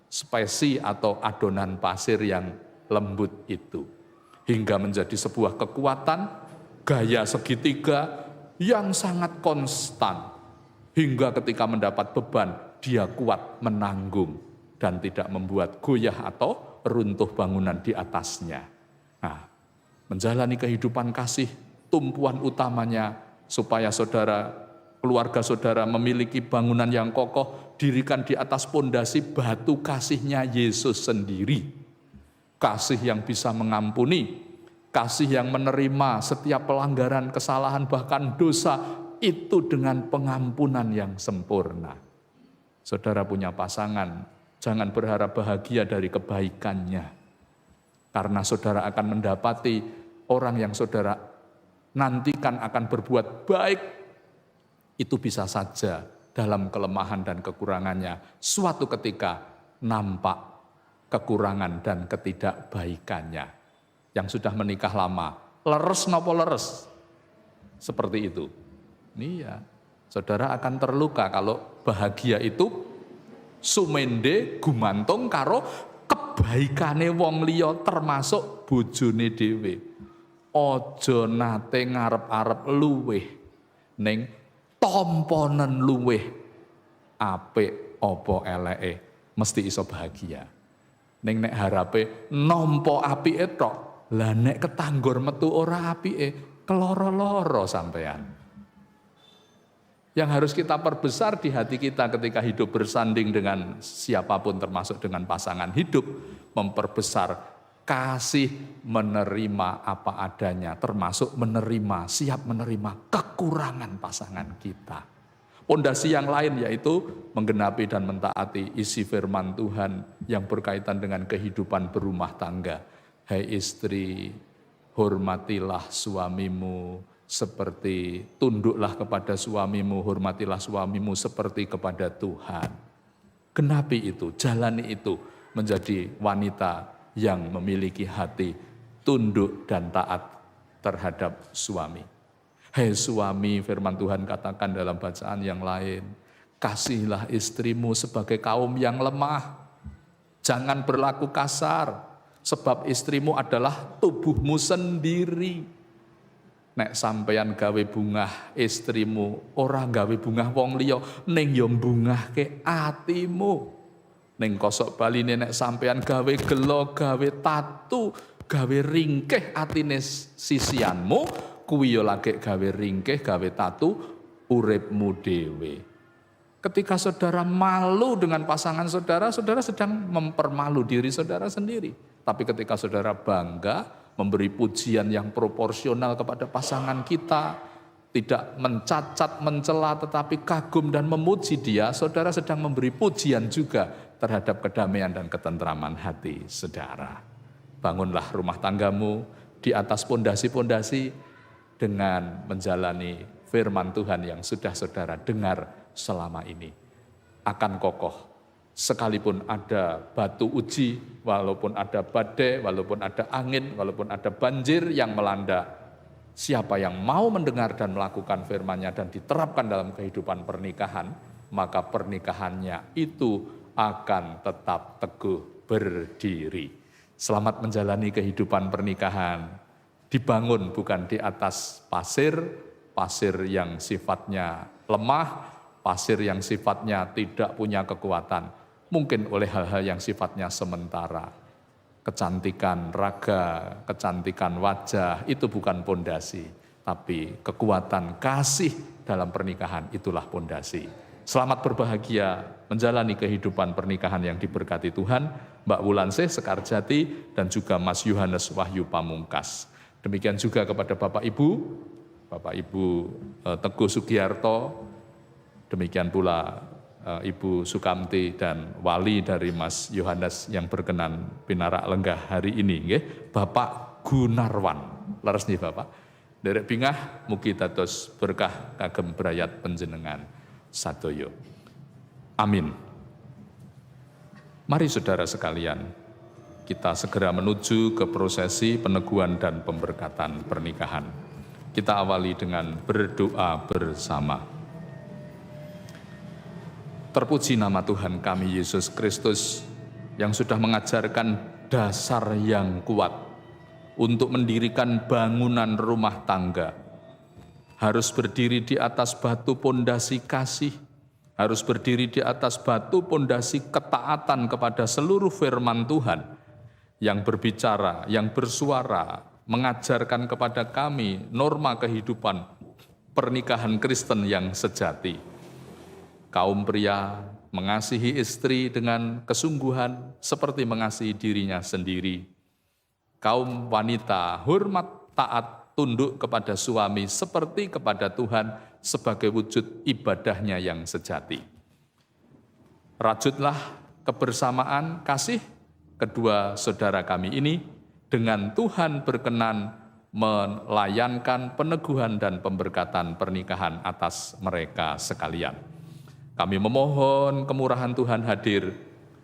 spesi atau adonan pasir yang lembut itu. Hingga menjadi sebuah kekuatan, gaya segitiga yang sangat konstan. Hingga ketika mendapat beban, dia kuat menanggung dan tidak membuat goyah atau runtuh bangunan di atasnya. Nah, menjalani kehidupan kasih, tumpuan utamanya supaya saudara, keluarga saudara memiliki bangunan yang kokoh, dirikan di atas pondasi batu kasihnya Yesus sendiri. Kasih yang bisa mengampuni, kasih yang menerima setiap pelanggaran, kesalahan, bahkan dosa itu dengan pengampunan yang sempurna. Saudara punya pasangan, jangan berharap bahagia dari kebaikannya. Karena saudara akan mendapati orang yang saudara nantikan akan berbuat baik, itu bisa saja dalam kelemahan dan kekurangannya suatu ketika nampak kekurangan dan ketidakbaikannya. Yang sudah menikah lama, leres nopo leres, seperti itu. Iya, saudara akan terluka kalau bahagia itu sumende gumantung karo kebaikane wong liya termasuk bojone dhewe. Aja nate ngarep-arep luweh ning tomponen luweh apik apa eleke mesti iso bahagia. Ning nek harape nampa apike tok, lah nek ketanggor metu ora apike, keloro-loro sampean. Yang harus kita perbesar di hati kita ketika hidup bersanding dengan siapapun termasuk dengan pasangan hidup, memperbesar kasih menerima apa adanya, termasuk siap menerima kekurangan pasangan kita. Pondasi yang lain yaitu menggenapi dan mentaati isi firman Tuhan yang berkaitan dengan kehidupan berumah tangga. Hai istri, hormatilah suamimu seperti, tunduklah kepada suamimu, hormatilah suamimu seperti kepada Tuhan. Genapi itu, jalani itu menjadi wanita yang memiliki hati tunduk dan taat terhadap suami. Hai suami, firman Tuhan katakan dalam bacaan yang lain, kasihilah istrimu sebagai kaum yang lemah. Jangan berlaku kasar, sebab istrimu adalah tubuhmu sendiri. Nek sampeyan gawe bungah istrimu, ora gawe bungah wong liya, ning yo bungahke atimu. Ning kosok baline nek sampeyan gawe gelo, gawe tatu, gawe ringkeh atine sisianmu, kuwi yo lagi gawe ringkeh, gawe tatu uripmu dhewe. Ketika saudara malu dengan pasangan saudara, saudara sedang mempermalu diri saudara sendiri. Tapi ketika saudara bangga, memberi pujian yang proporsional kepada pasangan kita, tidak mencacat, mencela, tetapi kagum dan memuji dia, saudara sedang memberi pujian juga terhadap kedamaian dan ketentraman hati saudara. Bangunlah rumah tanggamu di atas pondasi-pondasi dengan menjalani firman Tuhan yang sudah saudara dengar selama ini. Akan kokoh, sekalipun ada batu uji, walaupun ada badai, walaupun ada angin, walaupun ada banjir yang melanda, siapa yang mau mendengar dan melakukan firman-Nya dan diterapkan dalam kehidupan pernikahan, maka pernikahannya itu akan tetap teguh berdiri. Selamat menjalani kehidupan pernikahan, dibangun bukan di atas pasir, pasir yang sifatnya lemah, pasir yang sifatnya tidak punya kekuatan, mungkin oleh hal-hal yang sifatnya sementara. Kecantikan raga, kecantikan wajah, itu bukan pondasi. Tapi kekuatan kasih dalam pernikahan, itulah pondasi. Selamat berbahagia menjalani kehidupan pernikahan yang diberkati Tuhan, Mbak Wulansih Sekarjati, dan juga Mas Yohanes Wahyu Pamungkas. Demikian juga kepada Bapak Ibu Teguh Sugiarto, demikian pula Ibu Sukamti dan wali dari Mas Yohanes yang berkenan pinarak lenggah hari ini, nggih, Bapak Gunarwan. Leres nih Bapak. Derek bingah mugi dados berkah kagem brayat panjenengan sadoyo. Amin. Mari saudara sekalian, kita segera menuju ke prosesi peneguhan dan pemberkatan pernikahan. Kita awali dengan berdoa bersama. Terpuji nama Tuhan kami Yesus Kristus yang sudah mengajarkan dasar yang kuat untuk mendirikan bangunan rumah tangga. Harus berdiri di atas batu pondasi kasih, harus berdiri di atas batu pondasi ketaatan kepada seluruh firman Tuhan yang berbicara, yang bersuara, mengajarkan kepada kami norma kehidupan pernikahan Kristen yang sejati. Kaum pria mengasihi istri dengan kesungguhan seperti mengasihi dirinya sendiri. Kaum wanita hormat, taat, tunduk kepada suami seperti kepada Tuhan sebagai wujud ibadahnya yang sejati. Rajutlah kebersamaan kasih kedua saudara kami ini dengan Tuhan berkenan melayankan peneguhan dan pemberkatan pernikahan atas mereka sekalian. Kami memohon kemurahan Tuhan hadir,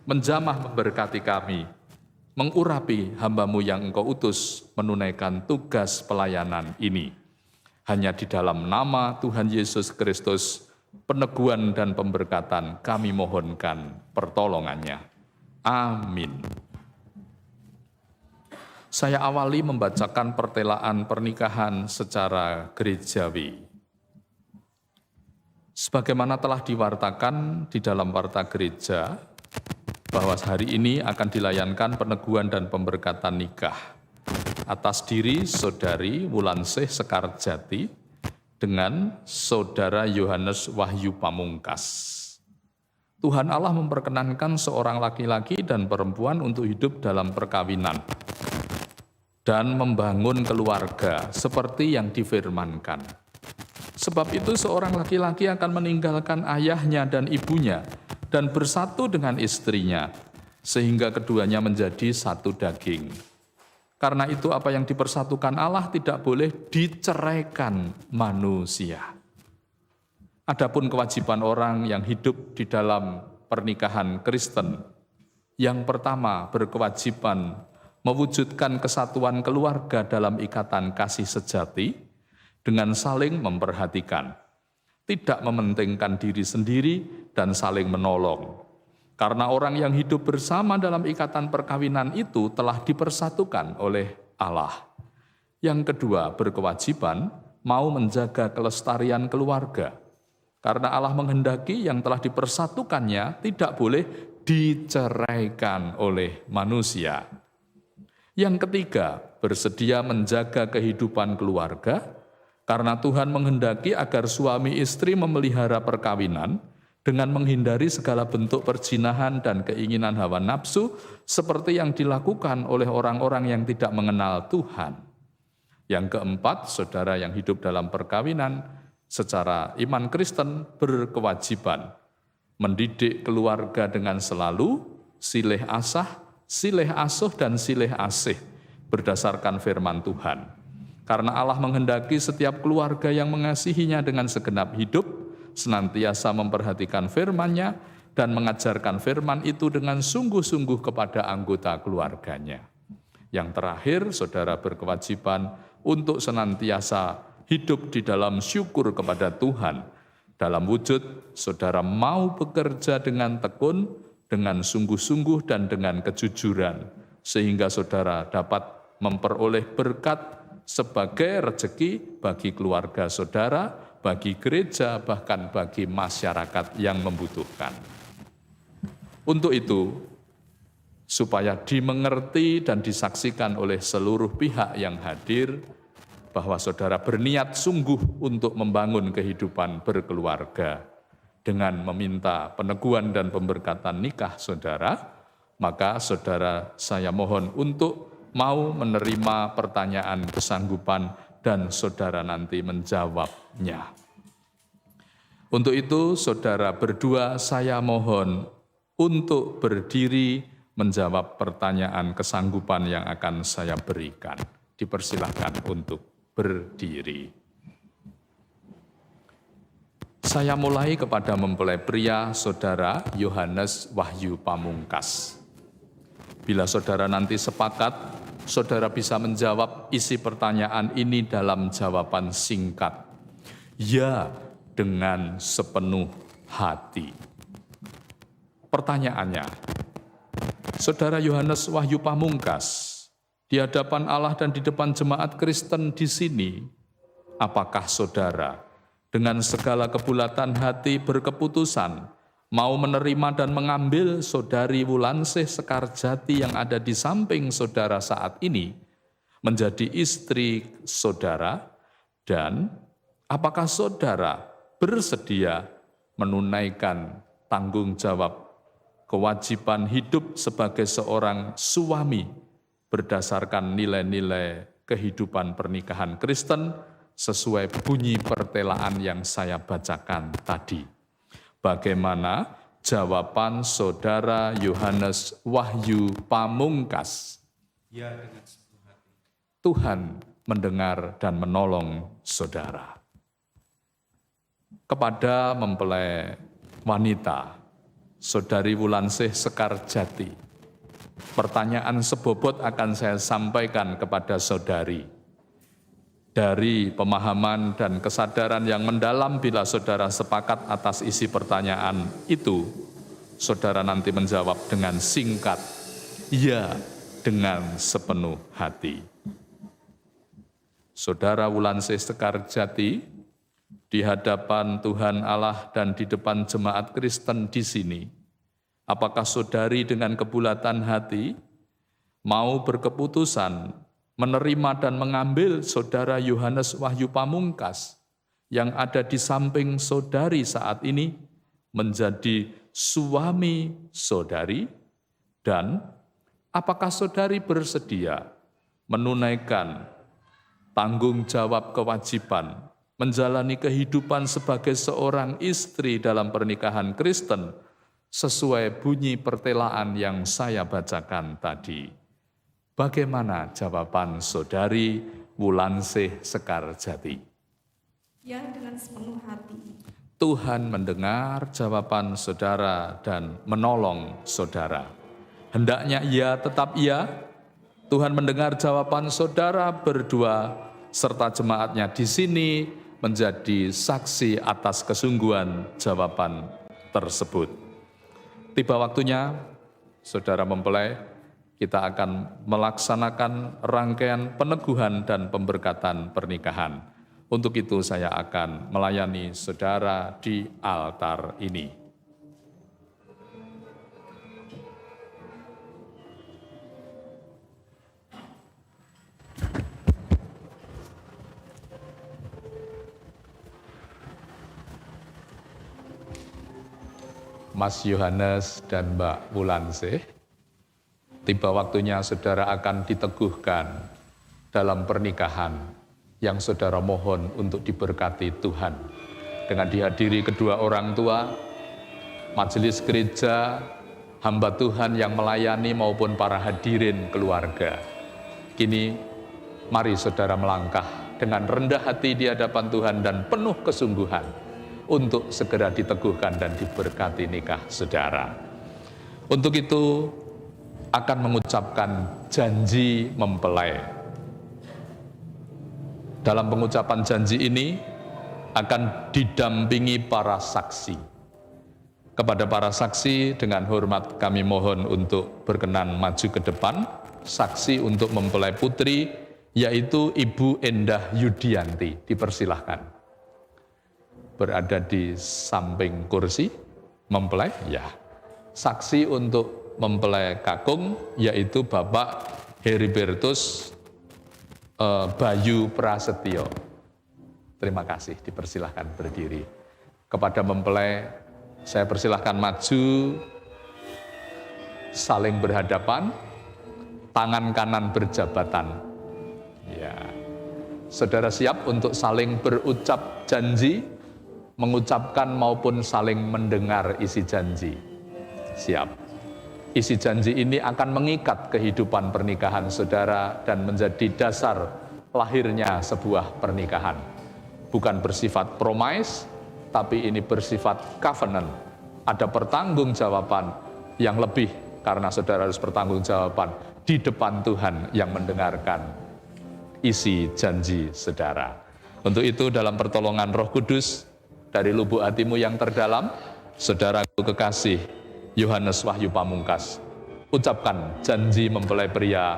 menjamah memberkati kami, mengurapi hamba-Mu yang Engkau utus menunaikan tugas pelayanan ini. Hanya di dalam nama Tuhan Yesus Kristus, peneguhan dan pemberkatan kami mohonkan pertolongannya. Amin. Saya awali membacakan pertelaan pernikahan secara gerejawi. Sebagaimana telah diwartakan di dalam warta gereja, bahwa hari ini akan dilayankan peneguhan dan pemberkatan nikah atas diri Saudari Wulansih Sekarjati dengan Saudara Yohanes Wahyu Pamungkas. Tuhan Allah memperkenankan seorang laki-laki dan perempuan untuk hidup dalam perkawinan dan membangun keluarga seperti yang difirmankan. Sebab itu seorang laki-laki akan meninggalkan ayahnya dan ibunya dan bersatu dengan istrinya, sehingga keduanya menjadi satu daging. Karena itu apa yang dipersatukan Allah tidak boleh diceraikan manusia. Adapun kewajiban orang yang hidup di dalam pernikahan Kristen, yang pertama berkewajiban mewujudkan kesatuan keluarga dalam ikatan kasih sejati dengan saling memperhatikan, tidak mementingkan diri sendiri dan saling menolong. Karena orang yang hidup bersama dalam ikatan perkawinan itu telah dipersatukan oleh Allah. Yang kedua, berkewajiban mau menjaga kelestarian keluarga. Karena Allah menghendaki yang telah dipersatukannya tidak boleh diceraikan oleh manusia. Yang ketiga, bersedia menjaga kehidupan keluarga, karena Tuhan menghendaki agar suami istri memelihara perkawinan dengan menghindari segala bentuk perzinahan dan keinginan hawa nafsu seperti yang dilakukan oleh orang-orang yang tidak mengenal Tuhan. Yang keempat, saudara yang hidup dalam perkawinan secara iman Kristen berkewajiban mendidik keluarga dengan selalu silih asah, silih asuh, dan silih asih berdasarkan firman Tuhan. Karena Allah menghendaki setiap keluarga yang mengasihinya dengan segenap hidup, senantiasa memperhatikan firman-Nya dan mengajarkan firman itu dengan sungguh-sungguh kepada anggota keluarganya. Yang terakhir, saudara berkewajiban untuk senantiasa hidup di dalam syukur kepada Tuhan. Dalam wujud, saudara mau bekerja dengan tekun, dengan sungguh-sungguh dan dengan kejujuran, sehingga saudara dapat memperoleh berkat sebagai rezeki bagi keluarga saudara, bagi gereja, bahkan bagi masyarakat yang membutuhkan. Untuk itu, supaya dimengerti dan disaksikan oleh seluruh pihak yang hadir, bahwa saudara berniat sungguh untuk membangun kehidupan berkeluarga dengan meminta peneguhan dan pemberkatan nikah saudara, maka saudara saya mohon untuk mau menerima pertanyaan kesanggupan dan saudara nanti menjawabnya. Untuk itu saudara berdua saya mohon untuk berdiri menjawab pertanyaan kesanggupan yang akan saya berikan. Dipersilahkan untuk berdiri. Saya mulai kepada mempelai pria saudara Yohanes Wahyu Pamungkas. Bila saudara nanti sepakat, saudara bisa menjawab isi pertanyaan ini dalam jawaban singkat. Ya, dengan sepenuh hati. Pertanyaannya, saudara Yohanes Wahyu Pamungkas, di hadapan Allah dan di depan jemaat Kristen di sini, apakah saudara dengan segala kebulatan hati berkeputusan mau menerima dan mengambil saudari Wulansih Sekarjati yang ada di samping saudara saat ini menjadi istri saudara, dan apakah saudara bersedia menunaikan tanggung jawab kewajiban hidup sebagai seorang suami berdasarkan nilai-nilai kehidupan pernikahan Kristen sesuai bunyi pertelaan yang saya bacakan tadi. Bagaimana jawaban Saudara Yohanes Wahyu Pamungkas? Ya, dengan sepenuh hati. Tuhan mendengar dan menolong saudara. Kepada mempelai wanita, Saudari Wulansih Sekarjati, pertanyaan sebobot akan saya sampaikan kepada saudari. Dari pemahaman dan kesadaran yang mendalam, bila saudara sepakat atas isi pertanyaan itu, saudara nanti menjawab dengan singkat, ya, dengan sepenuh hati. Saudara Wulansih Sekarjati, di hadapan Tuhan Allah dan di depan jemaat Kristen di sini, apakah saudari dengan kebulatan hati mau berkeputusan menerima dan mengambil Saudara Yohanes Wahyu Pamungkas yang ada di samping saudari saat ini menjadi suami saudari? Dan apakah saudari bersedia menunaikan tanggung jawab kewajiban menjalani kehidupan sebagai seorang istri dalam pernikahan Kristen sesuai bunyi pertelaan yang saya bacakan tadi? Bagaimana jawaban Saudari Wulansih Sekarjati? Ya, dengan sepenuh hati. Tuhan mendengar jawaban saudara dan menolong saudara. Hendaknya ia tetap iya. Tuhan mendengar jawaban saudara berdua serta jemaatnya di sini menjadi saksi atas kesungguhan jawaban tersebut. Tiba waktunya, saudara mempelai, kita akan melaksanakan rangkaian peneguhan dan pemberkatan pernikahan. Untuk itu saya akan melayani saudara di altar ini. Mas Yohanes dan Mbak Wulansih, tiba waktunya saudara akan diteguhkan dalam pernikahan yang saudara mohon untuk diberkati Tuhan. Dengan dihadiri kedua orang tua, majelis gereja, hamba Tuhan yang melayani maupun para hadirin keluarga. Kini mari saudara melangkah dengan rendah hati di hadapan Tuhan dan penuh kesungguhan untuk segera diteguhkan dan diberkati nikah saudara. Untuk itu akan mengucapkan janji mempelai. Dalam pengucapan janji ini akan didampingi para saksi. Kepada para saksi dengan hormat kami mohon untuk berkenan maju ke depan. Saksi untuk mempelai putri yaitu Ibu Endah Yudianti, dipersilahkan. Berada di samping kursi mempelai, ya. Saksi untuk mempelai kakung yaitu Bapak Heribertus Bayu Prasetyo. Terima kasih, dipersilahkan berdiri. Kepada mempelai saya persilahkan maju, saling berhadapan, tangan kanan berjabatan. Ya. Saudara siap untuk saling berucap janji, mengucapkan maupun saling mendengar isi janji? Siap. Isi janji ini akan mengikat kehidupan pernikahan saudara dan menjadi dasar lahirnya sebuah pernikahan. Bukan bersifat promise, tapi ini bersifat covenant. Ada pertanggungjawaban yang lebih karena saudara harus bertanggungjawaban di depan Tuhan yang mendengarkan isi janji saudara. Untuk itu dalam pertolongan Roh Kudus, dari lubuk hatimu yang terdalam, saudaraku kekasih Yohanes Wahyu Pamungkas, ucapkan janji mempelai pria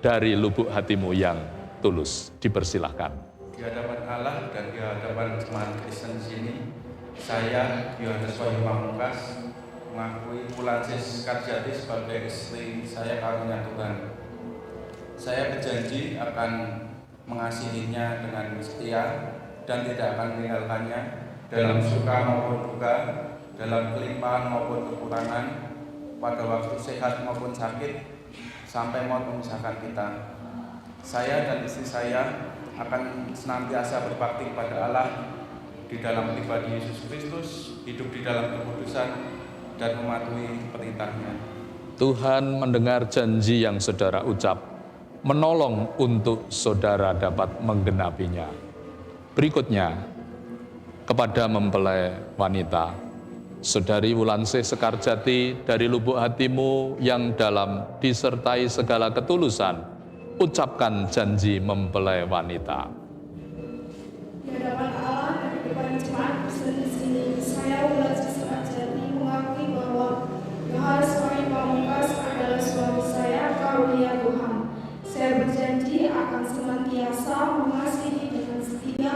dari lubuk hatimu yang tulus. Dipersilahkan. Di hadapan Allah dan di hadapan jemaat Kristen sini, saya Yohanes Wahyu Pamungkas mengakui Wulansih Sekarjati sebagai istri saya karunia Tuhan. Saya berjanji akan mengasihinya dengan setia dan tidak akan meninggalkannya dalam suka maupun duka, dalam kelimpahan maupun kekurangan, pada waktu sehat maupun sakit, sampai maut memisahkan kita. Saya dan istri saya akan senantiasa berbakti kepada Allah di dalam pribadi Yesus Kristus, hidup di dalam kekudusan, dan mematuhi perintahnya. Tuhan mendengar janji yang saudara ucap, menolong untuk saudara dapat menggenapinya. Berikutnya, kepada mempelai wanita, Saudari Wulansih Sekarjati dari lubuk hatimu yang dalam disertai segala ketulusan, ucapkan janji mempelai wanita. Di hadapan Allah dan di depan jemaat Kristen di sini, saya Wulansih Sekarjati mengakui bahwa Yohanes Wahyu Pamungkas adalah suami saya, karunia Tuhan. Saya berjanji akan senantiasa mengasihi dengan setia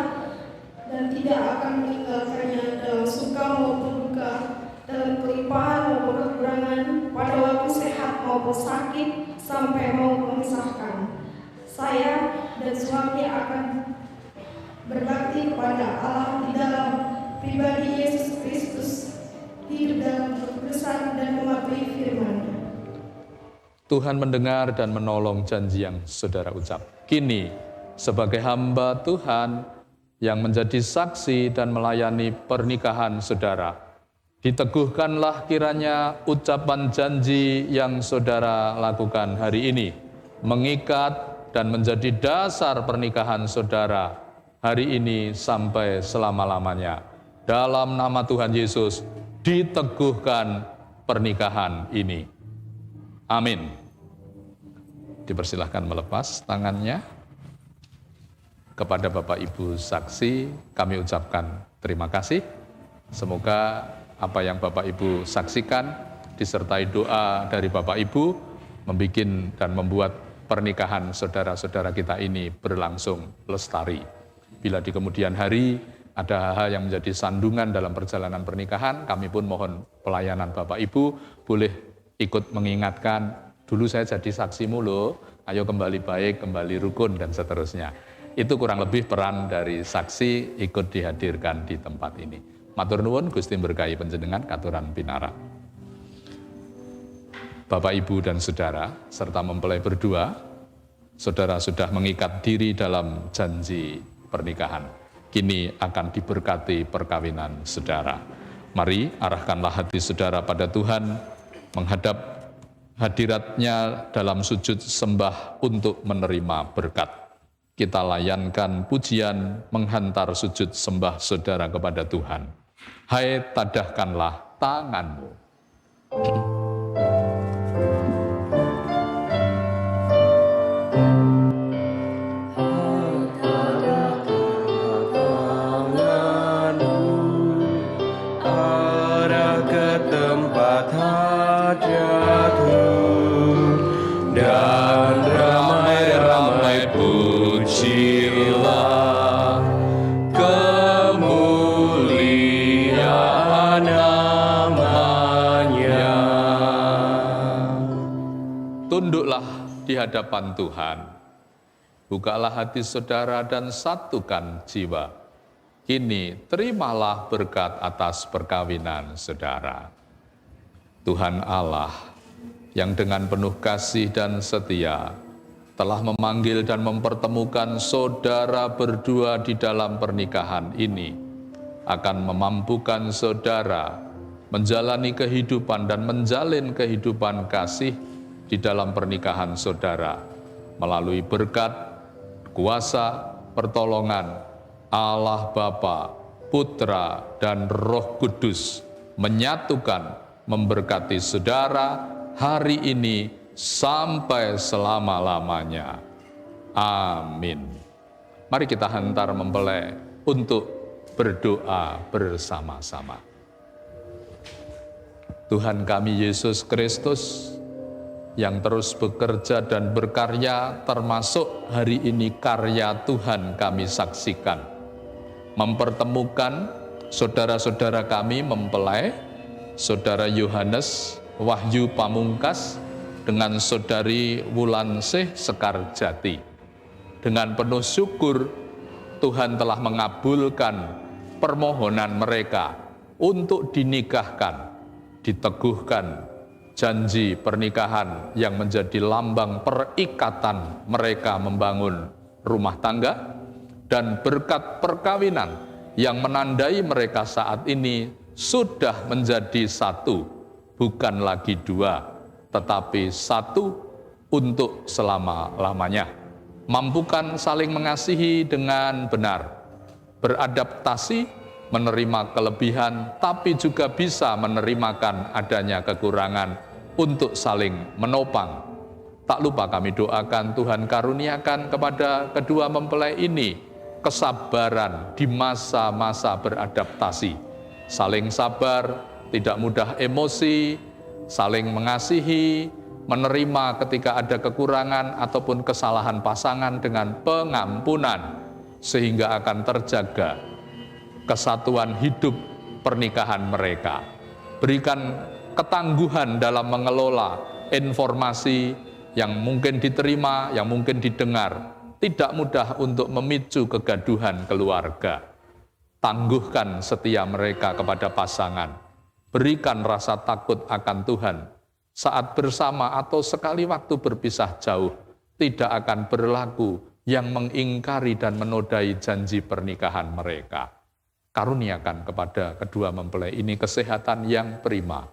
dan tidak akan meninggalkannya dalam suka maupun duka, dalam kelimpahan maupun kekurangan, pada waktu sehat maupun sakit, sampai mau memisahkan. Saya dan suami akan berbakti kepada Allah di dalam pribadi Yesus Kristus, hidup dalam kekudusan dan mematuhi firman-Nya. Tuhan mendengar dan menolong janji yang saudara ucap. Kini, sebagai hamba Tuhan yang menjadi saksi dan melayani pernikahan saudara, diteguhkanlah kiranya ucapan janji yang saudara lakukan hari ini, mengikat dan menjadi dasar pernikahan saudara hari ini sampai selama-lamanya. Dalam nama Tuhan Yesus, diteguhkan pernikahan ini. Amin. Dipersilahkan melepas tangannya. Kepada Bapak Ibu saksi, kami ucapkan terima kasih. Semoga apa yang Bapak Ibu saksikan disertai doa dari Bapak Ibu membuat dan membuat pernikahan saudara-saudara kita ini berlangsung lestari. Bila di kemudian hari ada hal-hal yang menjadi sandungan dalam perjalanan pernikahan, kami pun mohon pelayanan Bapak Ibu boleh ikut mengingatkan, dulu saya jadi saksimu loh, ayo kembali baik, kembali rukun, dan seterusnya. Itu kurang lebih peran dari saksi ikut dihadirkan di tempat ini. Matur nuwun, Gusti berkahi panjenengan katuran pinara. Bapak, Ibu, dan saudara, serta mempelai berdua, saudara sudah mengikat diri dalam janji pernikahan. Kini akan diberkati perkawinan saudara. Mari arahkanlah hati saudara pada Tuhan, menghadap hadiratnya dalam sujud sembah untuk menerima berkat. Kita layankan pujian menghantar sujud sembah saudara kepada Tuhan. Hai, tadahkanlah tanganmu. Arah ke tempat hajatmu dan ramai-ramai pujilah kemuliaan namanya. Tunduklah di hadapan Tuhan. Bukalah hati saudara dan satukan jiwa. Kini terimalah berkat atas perkawinan saudara. Tuhan Allah yang dengan penuh kasih dan setia telah memanggil dan mempertemukan saudara berdua di dalam pernikahan ini, akan memampukan saudara menjalani kehidupan dan menjalin kehidupan kasih di dalam pernikahan saudara melalui berkat, kuasa, pertolongan Allah Bapa, Putra, dan Roh Kudus menyatukan, memberkati saudara hari ini sampai selama-lamanya. Amin. Mari kita hantar mempelai untuk berdoa bersama-sama. Tuhan kami Yesus Kristus, yang terus bekerja dan berkarya, termasuk hari ini karya Tuhan kami saksikan, mempertemukan saudara-saudara kami mempelai, saudara Yohanes Wahyu Pamungkas dengan saudari Wulansih Sekarjati. Dengan penuh syukur, Tuhan telah mengabulkan permohonan mereka untuk dinikahkan, diteguhkan, janji pernikahan yang menjadi lambang perikatan mereka membangun rumah tangga, dan berkat perkawinan yang menandai mereka saat ini sudah menjadi satu, bukan lagi dua, tetapi satu untuk selama-lamanya. Mampukan saling mengasihi dengan benar, beradaptasi, menerima kelebihan, tapi juga bisa menerimakan adanya kekurangan untuk saling menopang. Tak lupa kami doakan Tuhan karuniakan kepada kedua mempelai ini kesabaran di masa-masa beradaptasi, saling sabar, tidak mudah emosi, saling mengasihi, menerima ketika ada kekurangan ataupun kesalahan pasangan dengan pengampunan, sehingga akan terjaga kesatuan hidup pernikahan mereka. Berikan ketangguhan dalam mengelola informasi yang mungkin diterima, yang mungkin didengar, tidak mudah untuk memicu kegaduhan keluarga. Tangguhkan setia mereka kepada pasangan. Berikan rasa takut akan Tuhan. Saat bersama atau sekali waktu berpisah jauh, tidak akan berlaku yang mengingkari dan menodai janji pernikahan mereka. Karuniakan kepada kedua mempelai ini kesehatan yang prima.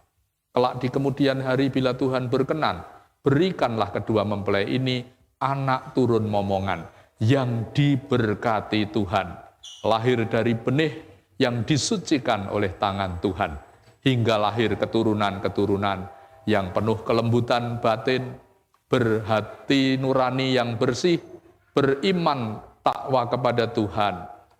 Kelak di kemudian hari bila Tuhan berkenan, berikanlah kedua mempelai ini anak turun momongan yang diberkati Tuhan, lahir dari benih yang disucikan oleh tangan Tuhan, hingga lahir keturunan-keturunan yang penuh kelembutan batin, berhati nurani yang bersih, beriman takwa kepada Tuhan,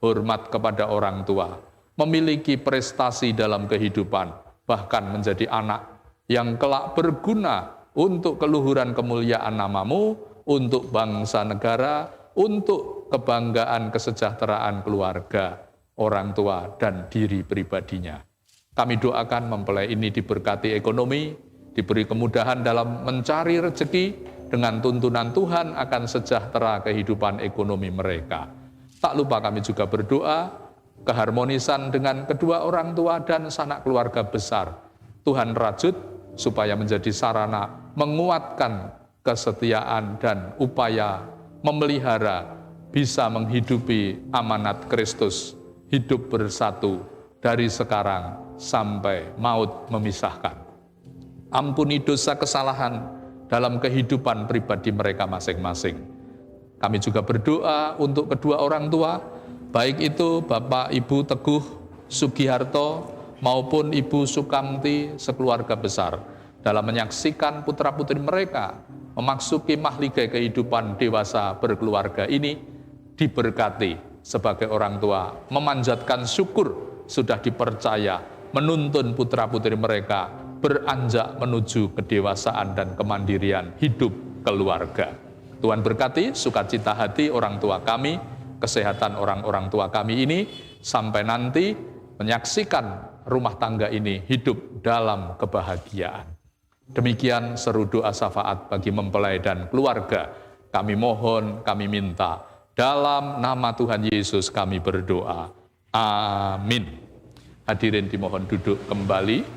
hormat kepada orang tua, memiliki prestasi dalam kehidupan, bahkan menjadi anak yang kelak berguna untuk keluhuran kemuliaan namamu, untuk bangsa negara, untuk kebanggaan kesejahteraan keluarga, orang tua, dan diri pribadinya. Kami doakan mempelai ini diberkati ekonomi, diberi kemudahan dalam mencari rezeki, dengan tuntunan Tuhan akan sejahtera kehidupan ekonomi mereka. Tak lupa kami juga berdoa, keharmonisan dengan kedua orang tua dan sanak keluarga besar. Tuhan rajut supaya menjadi sarana menguatkan kesetiaan dan upaya memelihara bisa menghidupi amanat Kristus, hidup bersatu dari sekarang sampai maut memisahkan. Ampuni dosa kesalahan dalam kehidupan pribadi mereka masing-masing. Kami juga berdoa untuk kedua orang tua, baik itu Bapak Ibu Teguh Sugiharto maupun Ibu Sukamti sekeluarga besar, dalam menyaksikan putra-putri mereka memasuki mahligai kehidupan dewasa berkeluarga ini, diberkati sebagai orang tua, memanjatkan syukur sudah dipercaya menuntun putra-putri mereka beranjak menuju kedewasaan dan kemandirian hidup keluarga. Tuhan berkati sukacita hati orang tua kami, kesehatan orang-orang tua kami ini, sampai nanti menyaksikan rumah tangga ini hidup dalam kebahagiaan. Demikian seru doa syafaat bagi mempelai dan keluarga. Kami mohon, kami minta, dalam nama Tuhan Yesus kami berdoa. Amin. Hadirin dimohon duduk kembali.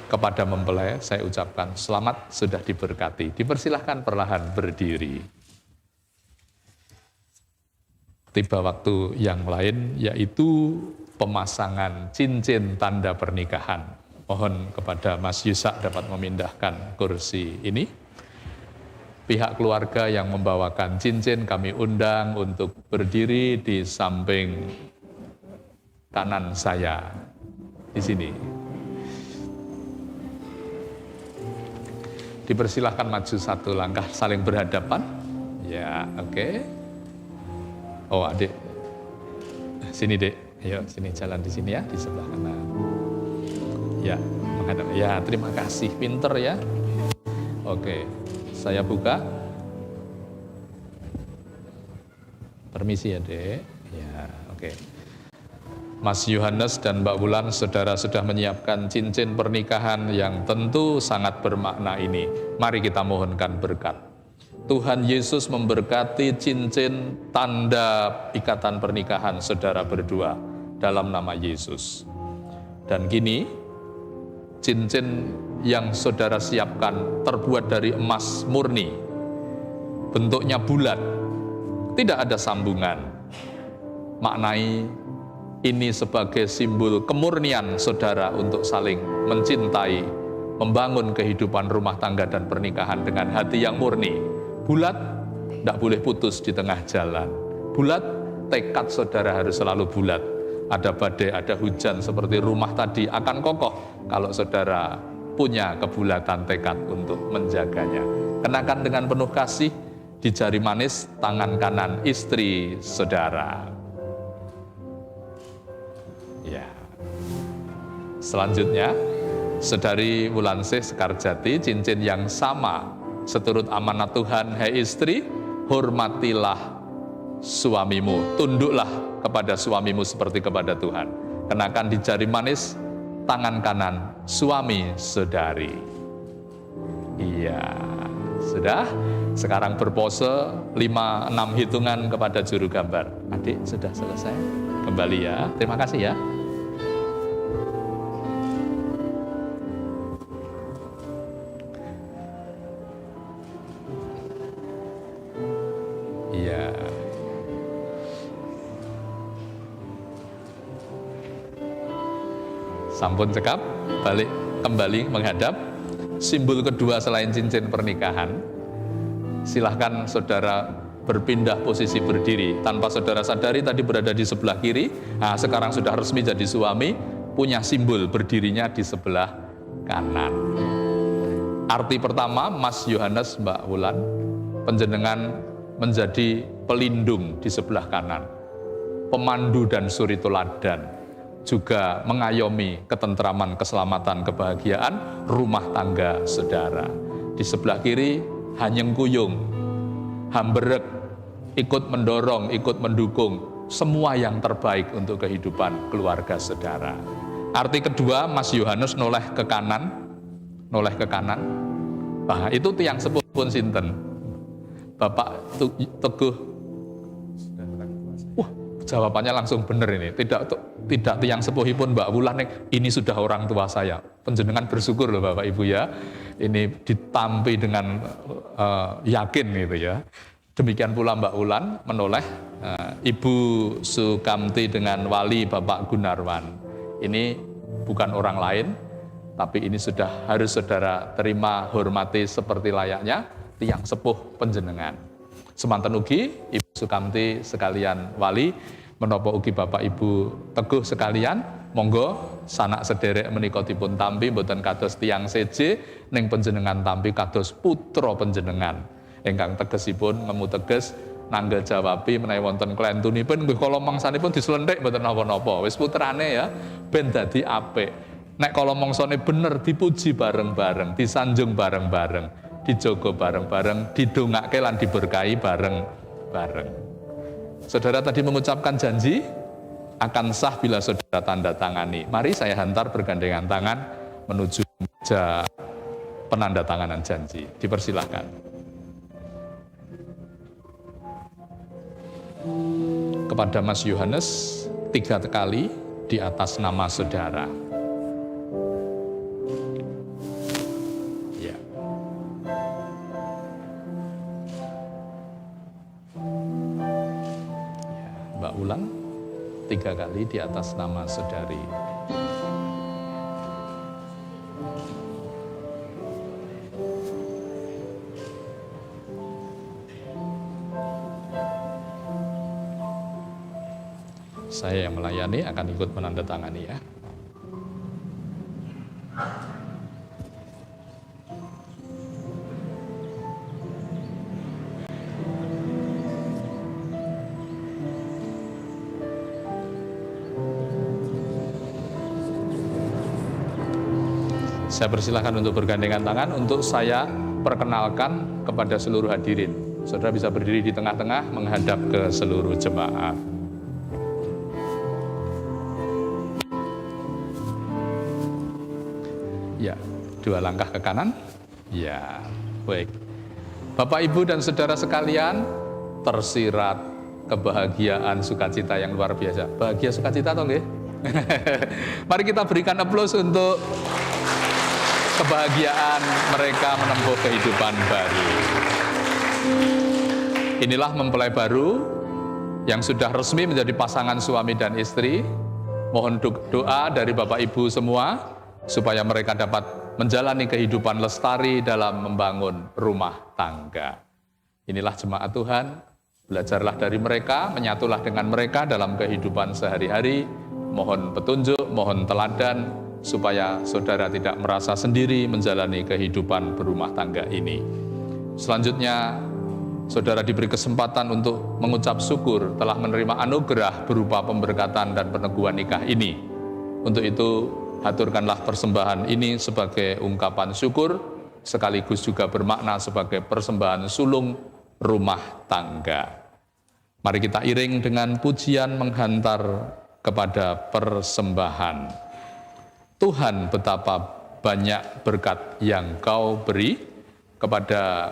Kepada mempelai saya ucapkan selamat sudah diberkati. Dipersilahkan perlahan berdiri. Tiba waktu yang lain, yaitu pemasangan cincin tanda pernikahan. Mohon kepada Mas Yusak dapat memindahkan kursi ini. Pihak keluarga yang membawakan cincin kami undang untuk berdiri di samping kanan saya di sini. Dipersilahkan maju satu langkah saling berhadapan. Ya, oke. Oh, adik. Sini, Dek. Ayo, sini jalan di sini ya, di sebelah kanan. Ya, menghadap. Ya, terima kasih. Pinter ya. Oke. Saya buka. Permisi ya, Dek. Ya, oke. Mas Yohanes dan Mbak Wulan, saudara sudah menyiapkan cincin pernikahan yang tentu sangat bermakna ini. Mari kita mohonkan berkat. Tuhan Yesus memberkati cincin tanda ikatan pernikahan saudara berdua dalam nama Yesus. Dan kini, cincin yang saudara siapkan terbuat dari emas murni, bentuknya bulat, tidak ada sambungan. Maknai ini sebagai simbol kemurnian saudara untuk saling mencintai, membangun kehidupan rumah tangga dan pernikahan dengan hati yang murni. Bulat, tidak boleh putus di tengah jalan. Bulat, tekad saudara harus selalu bulat. Ada badai, ada hujan seperti rumah tadi akan kokoh kalau saudara punya kebulatan tekad untuk menjaganya. Kenakan dengan penuh kasih di jari manis tangan kanan istri saudara. Ya. Selanjutnya, Saudari Wulansih Sekarjati, cincin yang sama seturut amanat Tuhan. Hai istri, hormatilah suamimu, tunduklah kepada suamimu seperti kepada Tuhan. Kenakan di jari manis tangan kanan suami saudari. Iya, sudah. Sekarang berpose 5-6 hitungan kepada juru gambar. Adik sudah selesai. Kembali ya. Terima kasih ya. Iya. Sampun cekap, balik kembali menghadap. Simbol kedua selain cincin pernikahan, silahkan saudara berpindah posisi berdiri. Tanpa saudara sadari tadi berada di sebelah kiri, nah sekarang sudah resmi jadi suami, punya simbol berdirinya di sebelah kanan. Arti pertama, Mas Yohanes, Mbak Wulan, panjenengan menjadi pelindung di sebelah kanan, pemandu dan suri teladan, juga mengayomi ketentraman, keselamatan, kebahagiaan rumah tangga saudara. Di sebelah kiri, Hanyeng Kuyung, Hamberek, ikut mendorong, ikut mendukung semua yang terbaik untuk kehidupan keluarga saudara. Arti kedua, Mas Yohanes noleh ke kanan, nah, itu tiang sepuh pun sinten? Bapak Teguh. Wah, jawabannya langsung benar ini. Tidak tiang sepuhipun Mbak Wulan, ini sudah orang tua saya. Panjenengan bersyukur loh Bapak Ibu ya. Ini ditampi dengan yakin gitu ya. Demikian pula Mbak Wulan menoleh Ibu Sukamti dengan wali Bapak Gunarwan. Ini bukan orang lain, tapi ini sudah harus saudara terima, hormati seperti layaknya tiang sepuh panjenengan. Semanten ugi Ibu Sukamti sekalian wali, menapa ugi Bapak Ibu Teguh sekalian, monggo sanak sederek menika dipun tampi mboten kados tiyang seje, ning panjenengan tampi kados putra panjenengan ingkang tegesipun ngemu teges nangga jawabi menawi wonten klentunipun nggih kala mangsanipun dislenthik mboten napa-napa, wis putrane ya ben dadi apik. Nek kala mangsane bener dipuji bareng-bareng, disanjung bareng-bareng, dijogo bareng-bareng, didongake lan diberkahi bareng-bareng. Saudara tadi mengucapkan janji akan sah bila saudara tanda tangani. Mari saya hantar bergandengan tangan menuju meja penandatanganan janji. Dipersilahkan. Kepada Mas Yohanes 3 kali di atas nama saudara. Ya. Mbak Wulan 3 kali di atas nama saudari. Saya yang melayani akan ikut menandatangani ya. Saya persilahkan untuk bergandengan tangan untuk saya perkenalkan kepada seluruh hadirin. Saudara bisa berdiri di tengah-tengah menghadap ke seluruh jemaat. Ya, 2 langkah ke kanan. Ya, baik. Bapak, Ibu, dan saudara sekalian, tersirat kebahagiaan sukacita yang luar biasa. Bahagia sukacita atau enggak? Mari kita berikan aplaus untuk kebahagiaan mereka menempuh kehidupan baru. Inilah mempelai baru yang sudah resmi menjadi pasangan suami dan istri. Mohon doa dari Bapak Ibu semua supaya mereka dapat menjalani kehidupan lestari dalam membangun rumah tangga. Inilah jemaat Tuhan, belajarlah dari mereka, menyatulah dengan mereka dalam kehidupan sehari-hari. Mohon petunjuk, mohon teladan, supaya saudara tidak merasa sendiri menjalani kehidupan berumah tangga ini. Selanjutnya, saudara diberi kesempatan untuk mengucap syukur telah menerima anugerah berupa pemberkatan dan peneguhan nikah ini. Untuk itu, haturkanlah persembahan ini sebagai ungkapan syukur, sekaligus juga bermakna sebagai persembahan sulung rumah tangga. Mari kita iring dengan pujian menghantar kepada persembahan. Tuhan, betapa banyak berkat yang Kau beri kepada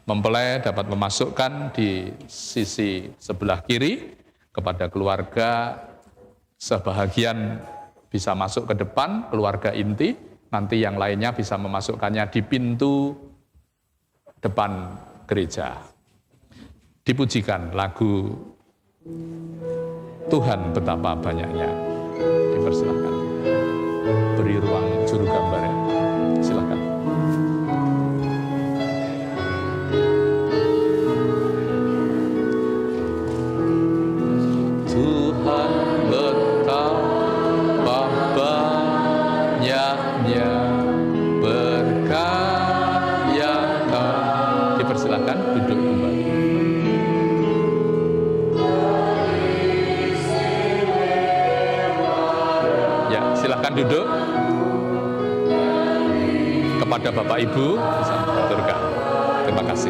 mempelai, dapat memasukkan di sisi sebelah kiri, kepada keluarga sebahagian bisa masuk ke depan, keluarga inti, nanti yang lainnya bisa memasukkannya di pintu depan gereja. Dipujikan lagu Tuhan betapa banyaknya. Dipersilakan. Beri ruang juru gambarnya. Silakan. Tuhan betapa banyaknya berkarya Kau. Dipersilakan duduk kembali. Ya, silakan duduk. Kepada Bapak Ibu, bisa mengaturkan. Terima kasih.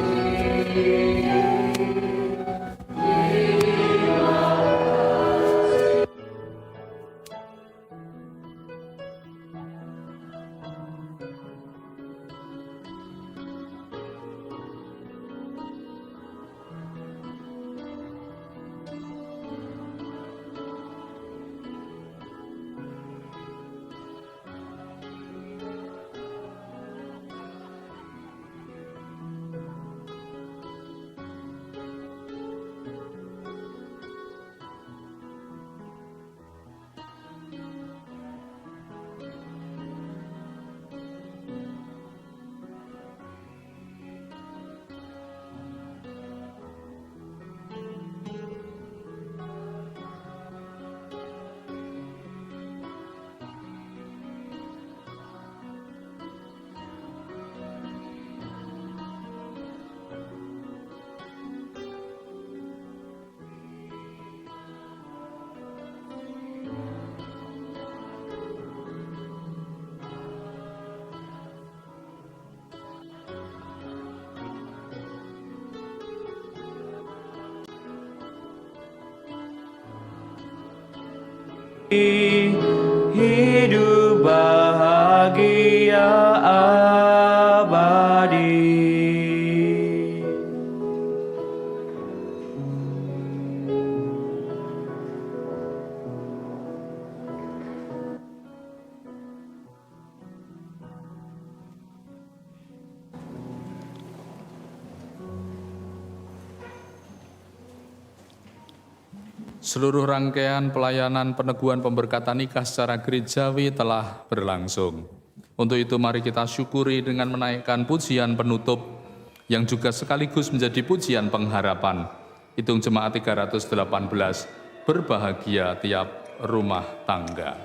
Hidup bahagia abadi. Seluruh rangkaian pelayanan peneguhan pemberkatan nikah secara gerejawi telah berlangsung. Untuk itu mari kita syukuri dengan menaikkan pujian penutup yang juga sekaligus menjadi pujian pengharapan. Hitung jemaat 318, berbahagia tiap rumah tangga.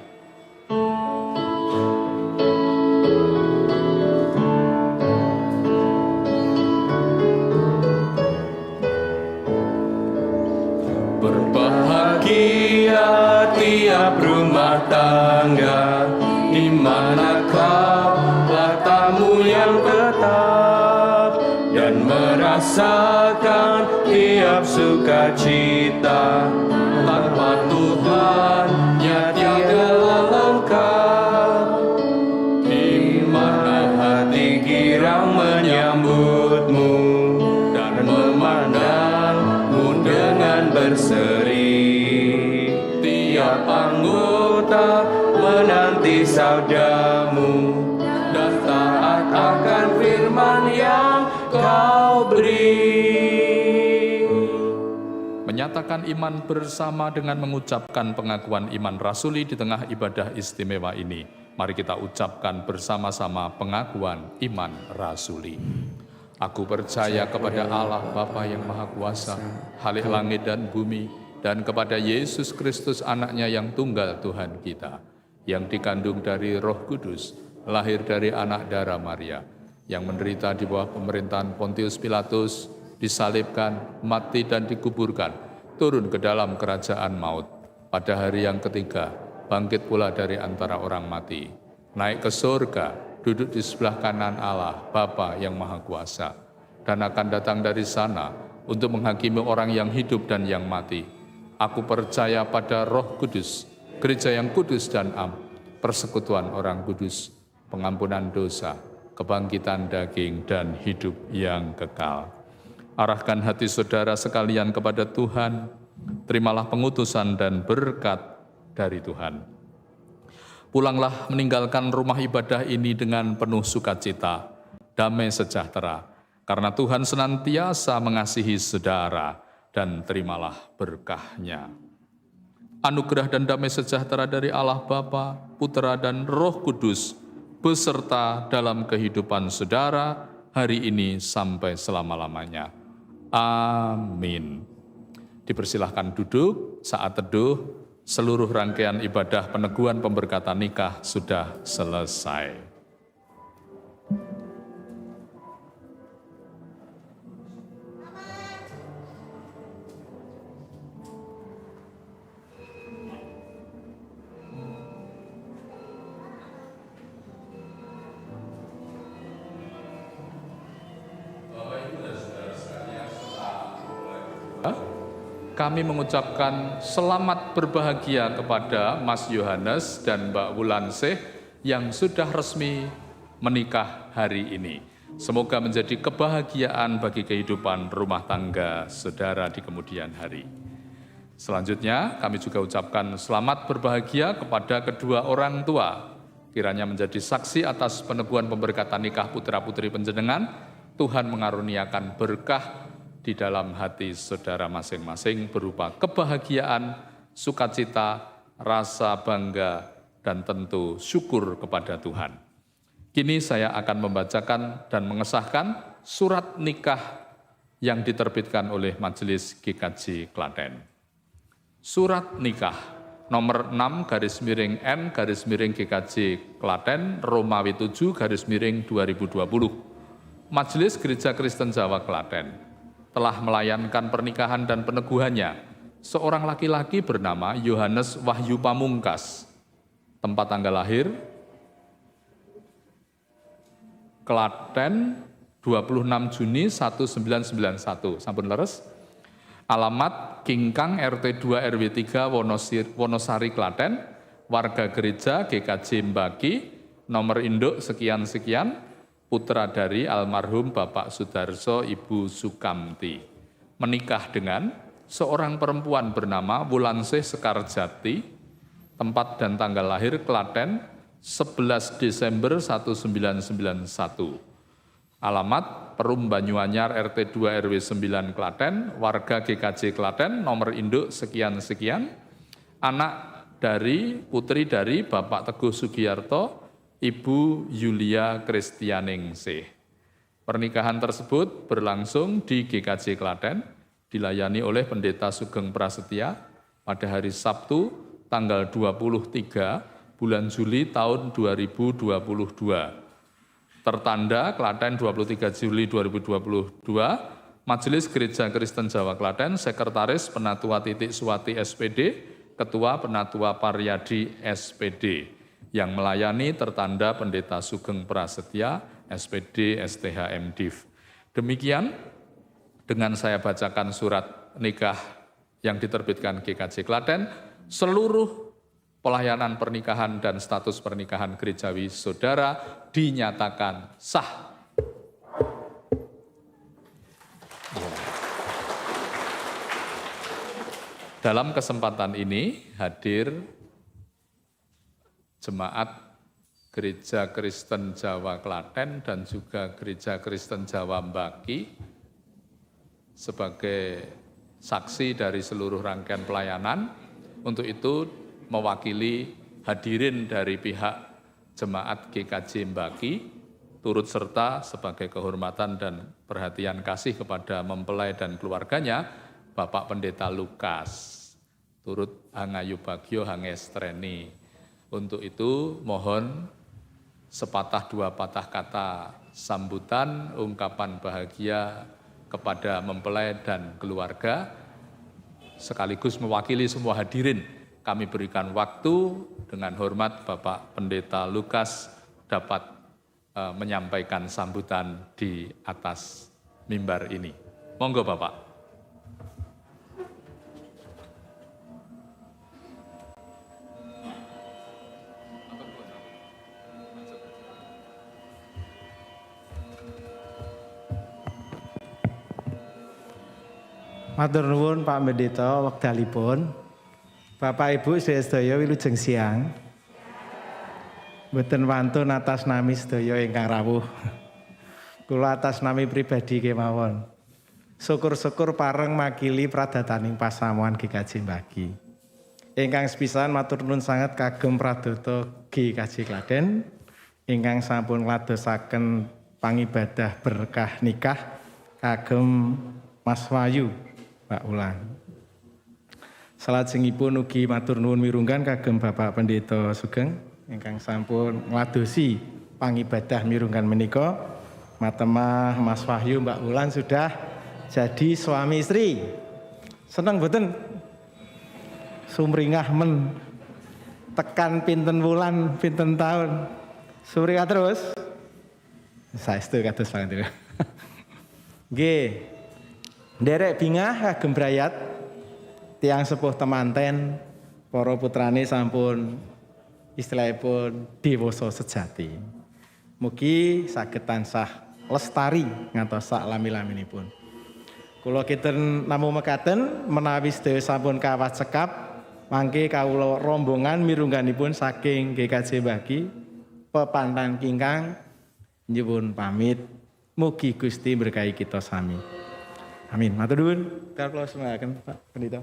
Berbahagia tiap rumah tangga, di mana Kau tamu yang tetap dan merasakan tiap sukacita. Tanpa Tuhan tiada lengkap, di mana hati girang menyambutmu dan memandangmu dengan berseri. Tiap anggota menanti saudamu datang menyatakan iman bersama dengan mengucapkan pengakuan iman rasuli di tengah ibadah istimewa ini. Mari kita ucapkan bersama-sama pengakuan iman rasuli. Aku percaya kepada Allah Bapa yang Maha Kuasa, Khalik langit dan bumi, dan kepada Yesus Kristus anaknya yang tunggal Tuhan kita, yang dikandung dari Roh Kudus, lahir dari anak darah Maria, yang menderita di bawah pemerintahan Pontius Pilatus, disalibkan, mati dan dikuburkan, turun ke dalam kerajaan maut. Pada hari yang ketiga, bangkit pula dari antara orang mati, naik ke surga, duduk di sebelah kanan Allah, Bapa yang Maha Kuasa, dan akan datang dari sana untuk menghakimi orang yang hidup dan yang mati. Aku percaya pada Roh Kudus, gereja yang kudus dan am, persekutuan orang kudus, pengampunan dosa, kebangkitan daging, dan hidup yang kekal. Arahkan hati saudara sekalian kepada Tuhan, terimalah pengutusan dan berkat dari Tuhan. Pulanglah meninggalkan rumah ibadah ini dengan penuh sukacita, damai sejahtera, karena Tuhan senantiasa mengasihi saudara, dan terimalah berkah-Nya. Anugerah dan damai sejahtera dari Allah Bapa, Putra, dan Roh Kudus beserta dalam kehidupan saudara hari ini sampai selama-lamanya. Amin. Dipersilahkan duduk saat teduh. Seluruh rangkaian ibadah peneguhan pemberkatan nikah sudah selesai. Kami mengucapkan selamat berbahagia kepada Mas Yohanes dan Mbak Wulansih yang sudah resmi menikah hari ini. Semoga menjadi kebahagiaan bagi kehidupan rumah tangga saudara di kemudian hari. Selanjutnya kami juga ucapkan selamat berbahagia kepada kedua orang tua. Kiranya menjadi saksi atas peneguhan pemberkatan nikah putra-putri panjenengan, Tuhan mengaruniakan berkah di dalam hati saudara masing-masing berupa kebahagiaan, sukacita, rasa bangga, dan tentu syukur kepada Tuhan. Kini saya akan membacakan dan mengesahkan surat nikah yang diterbitkan oleh Majelis GKJ Klaten. Surat nikah nomor 6/N GKJ Klaten Romawi 7/2020. Majelis Gereja Kristen Jawa Klaten telah melayankan pernikahan dan peneguhannya seorang laki-laki bernama Yohanes Wahyu Pamungkas. Tempat tanggal lahir Klaten 26 Juni 1991. Sampun leres. Alamat Kingkang RT 2 RW 3 Wonosari Klaten. Warga gereja GKJ Mbaki. Nomor induk sekian-sekian. Putra dari almarhum Bapak Sudarso Ibu Sukamti. Menikah dengan seorang perempuan bernama Wulansih Sekarjati. Tempat dan tanggal lahir Klaten 11 Desember 1991. Alamat Perum Banyuanyar RT 2 RW 9 Klaten. Warga GKJ Klaten. Nomor induk sekian-sekian. Anak dari putri dari Bapak Teguh Sugiyarto, Ibu Yulia Kristianingsih. Pernikahan tersebut berlangsung di GKJ Klaten, dilayani oleh Pendeta Sugeng Prasetya pada hari Sabtu tanggal 23 bulan Juli tahun 2022. Tertanda Klaten 23 Juli 2022, Majelis Gereja Kristen Jawa Klaten, Sekretaris Penatua Titik Suwati SPD, Ketua Penatua Paryadi SPD. Yang melayani tertanda Pendeta Sugeng Prasetya, SPD, STHM Div. Demikian dengan saya bacakan surat nikah yang diterbitkan GKJ Klaten, seluruh pelayanan pernikahan dan status pernikahan gerejawi saudara dinyatakan sah. Dalam kesempatan ini hadir Jemaat Gereja Kristen Jawa Klaten dan juga Gereja Kristen Jawa Mbaki sebagai saksi dari seluruh rangkaian pelayanan. Untuk itu mewakili hadirin dari pihak Jemaat GKJ Mbaki turut serta sebagai kehormatan dan perhatian kasih kepada mempelai dan keluarganya Bapak Pendeta Lukas turut hangayu bagyo hangestreni. Untuk itu mohon sepatah dua patah kata sambutan ungkapan bahagia kepada mempelai dan keluarga sekaligus mewakili semua hadirin. Kami berikan waktu dengan hormat Bapak Pendeta Lukas dapat menyampaikan sambutan di atas mimbar ini. Monggo Bapak. Matur nuwun Pak Pendeta wekdalipun. Bapak Ibu sedaya wilujeng siang. Mboten wantun atas nami sedaya ingkang rawuh. Kula atas nami pribadi kemawon. Syukur-syukur pareng makili pradataning pasamuan GKJ Mbaki. Ingkang sepisan matur nuwun sanget kagem Pradoto GKJ Klaten ingkang sampun ngladosaken pangibadah berkah nikah kagem Mas Wayu Mbak Ulan. Salajengipun ugi matur nuwun mirunggan kagem Bapak Pendeta Sugeng ingkang sampun ngladosi pangibadah mirunggan menika. Matemah Mas Wahyu Mbak Ulan sudah jadi suami istri. Seneng mboten? Sumringah men tekan pinten wulan pinten tahun. Sumringah terus. Saestu kados panjenengan. Nggih. Nderek bingah kagem brayat tiang sepuh temanten para putrane sampun istilahipun dewasa sejati. Mugi saged tansah lestari ngantos sak lami-laminipun. Kula kinten namung mekaten menawi sedaya sampun kawat cekap mangke kawula rombongan mirungganipun saking GKJ Mbaki pepanthan kingkang nyuwun pamit. Mugi Gusti berkahi kita sami. Amin. Matur nuwun. Kula sembahken Pak Pendeta.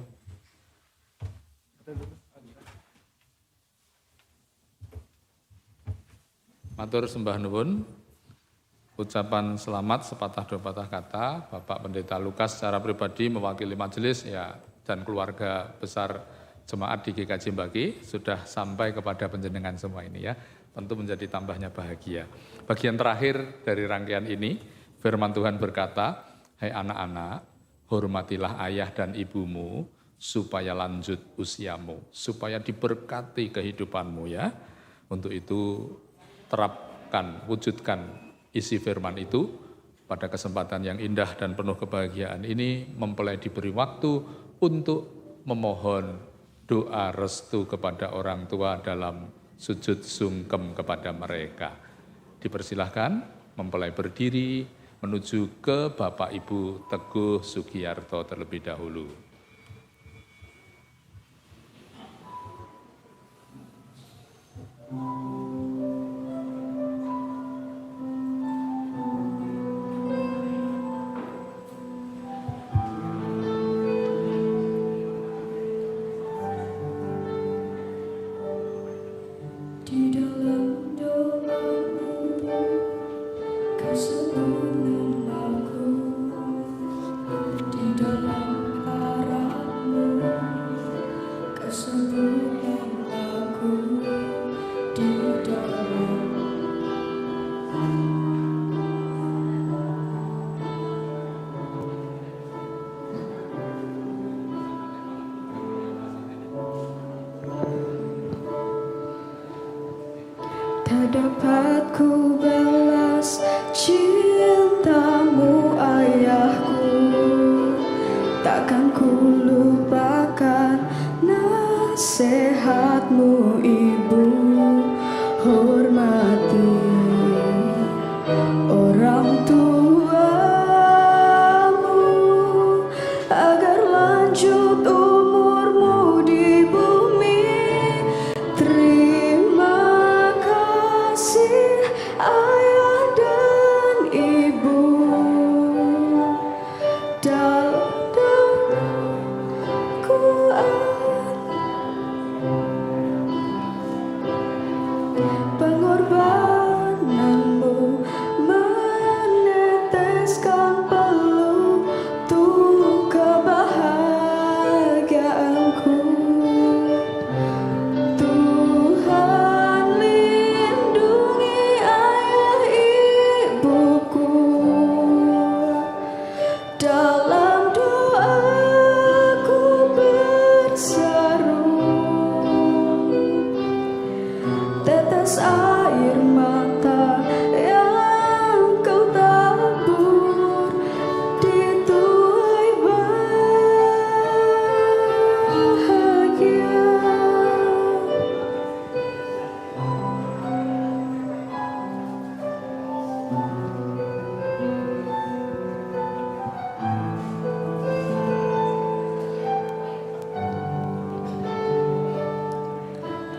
Matur sembah nuwun. Ucapan selamat sepatah dua patah kata Bapak Pendeta Lukas secara pribadi mewakili majelis ya dan keluarga besar jemaat di GKJ Mbaki sudah sampai kepada panjenengan semua ini ya. Tentu menjadi tambahnya bahagia. Bagian terakhir dari rangkaian ini firman Tuhan berkata, hai anak-anak, hormatilah ayah dan ibumu supaya lanjut usiamu, supaya diberkati kehidupanmu ya. Untuk itu terapkan, wujudkan isi firman itu pada kesempatan yang indah dan penuh kebahagiaan ini. Mempelai diberi waktu untuk memohon doa restu kepada orang tua dalam sujud sungkem kepada mereka. Dipersilahkan mempelai berdiri menuju ke Bapak Ibu Teguh Sugiyarto terlebih dahulu. Di dalam doamu, kesempurnaan aku, di dalam arahmu, kesempurnaan aku, di dalam tak dapat ku balas cintamu ayahku, takkan ku lupakan nasihatmu ibu. Hormati orang tuamu agar lanjut umurmu di bumi. Terima kasih ayah dan ibu dalam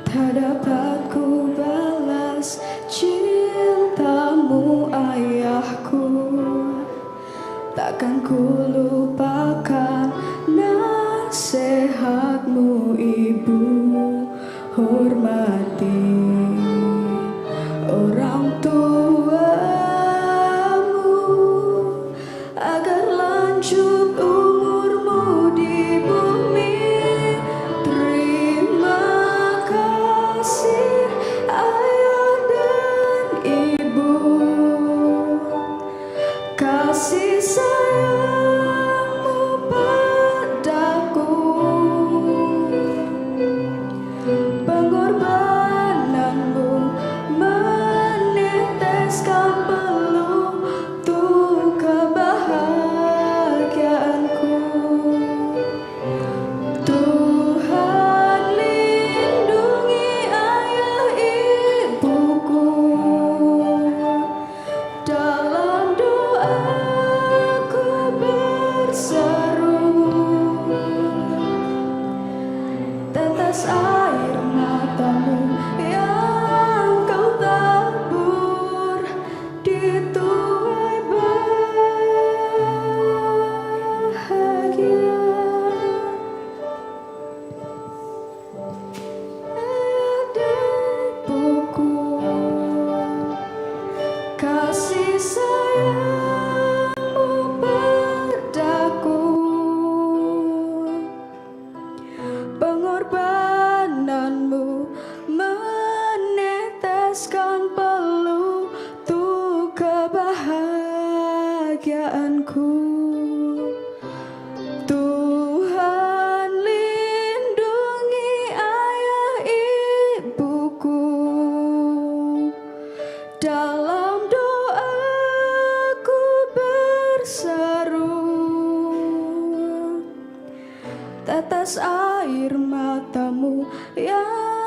Tak dapat ku balas cintamu ayahku, takkan ku lupakan nasihatmu ibu. Hormati orang tuamu agar lanjut umurmu di bumi. Terima kasih ayah dan ibu, kasih sayangmu padaku, pengorbananmu meneteskan peluh untuk kebahagiaanku. Tuhan lindungi ayah ibuku, dalam doaku berseru. Tetes air matamu yang kau tabur di tuai bahagia. Ayah dan ibuku, kasih sayangmu padaku, pengorbananmu meneteskan peluh untuk kebahagiaanku. Tuhan lindungi ayah ibuku, dalam doaku berseru. Tetes air matamu yang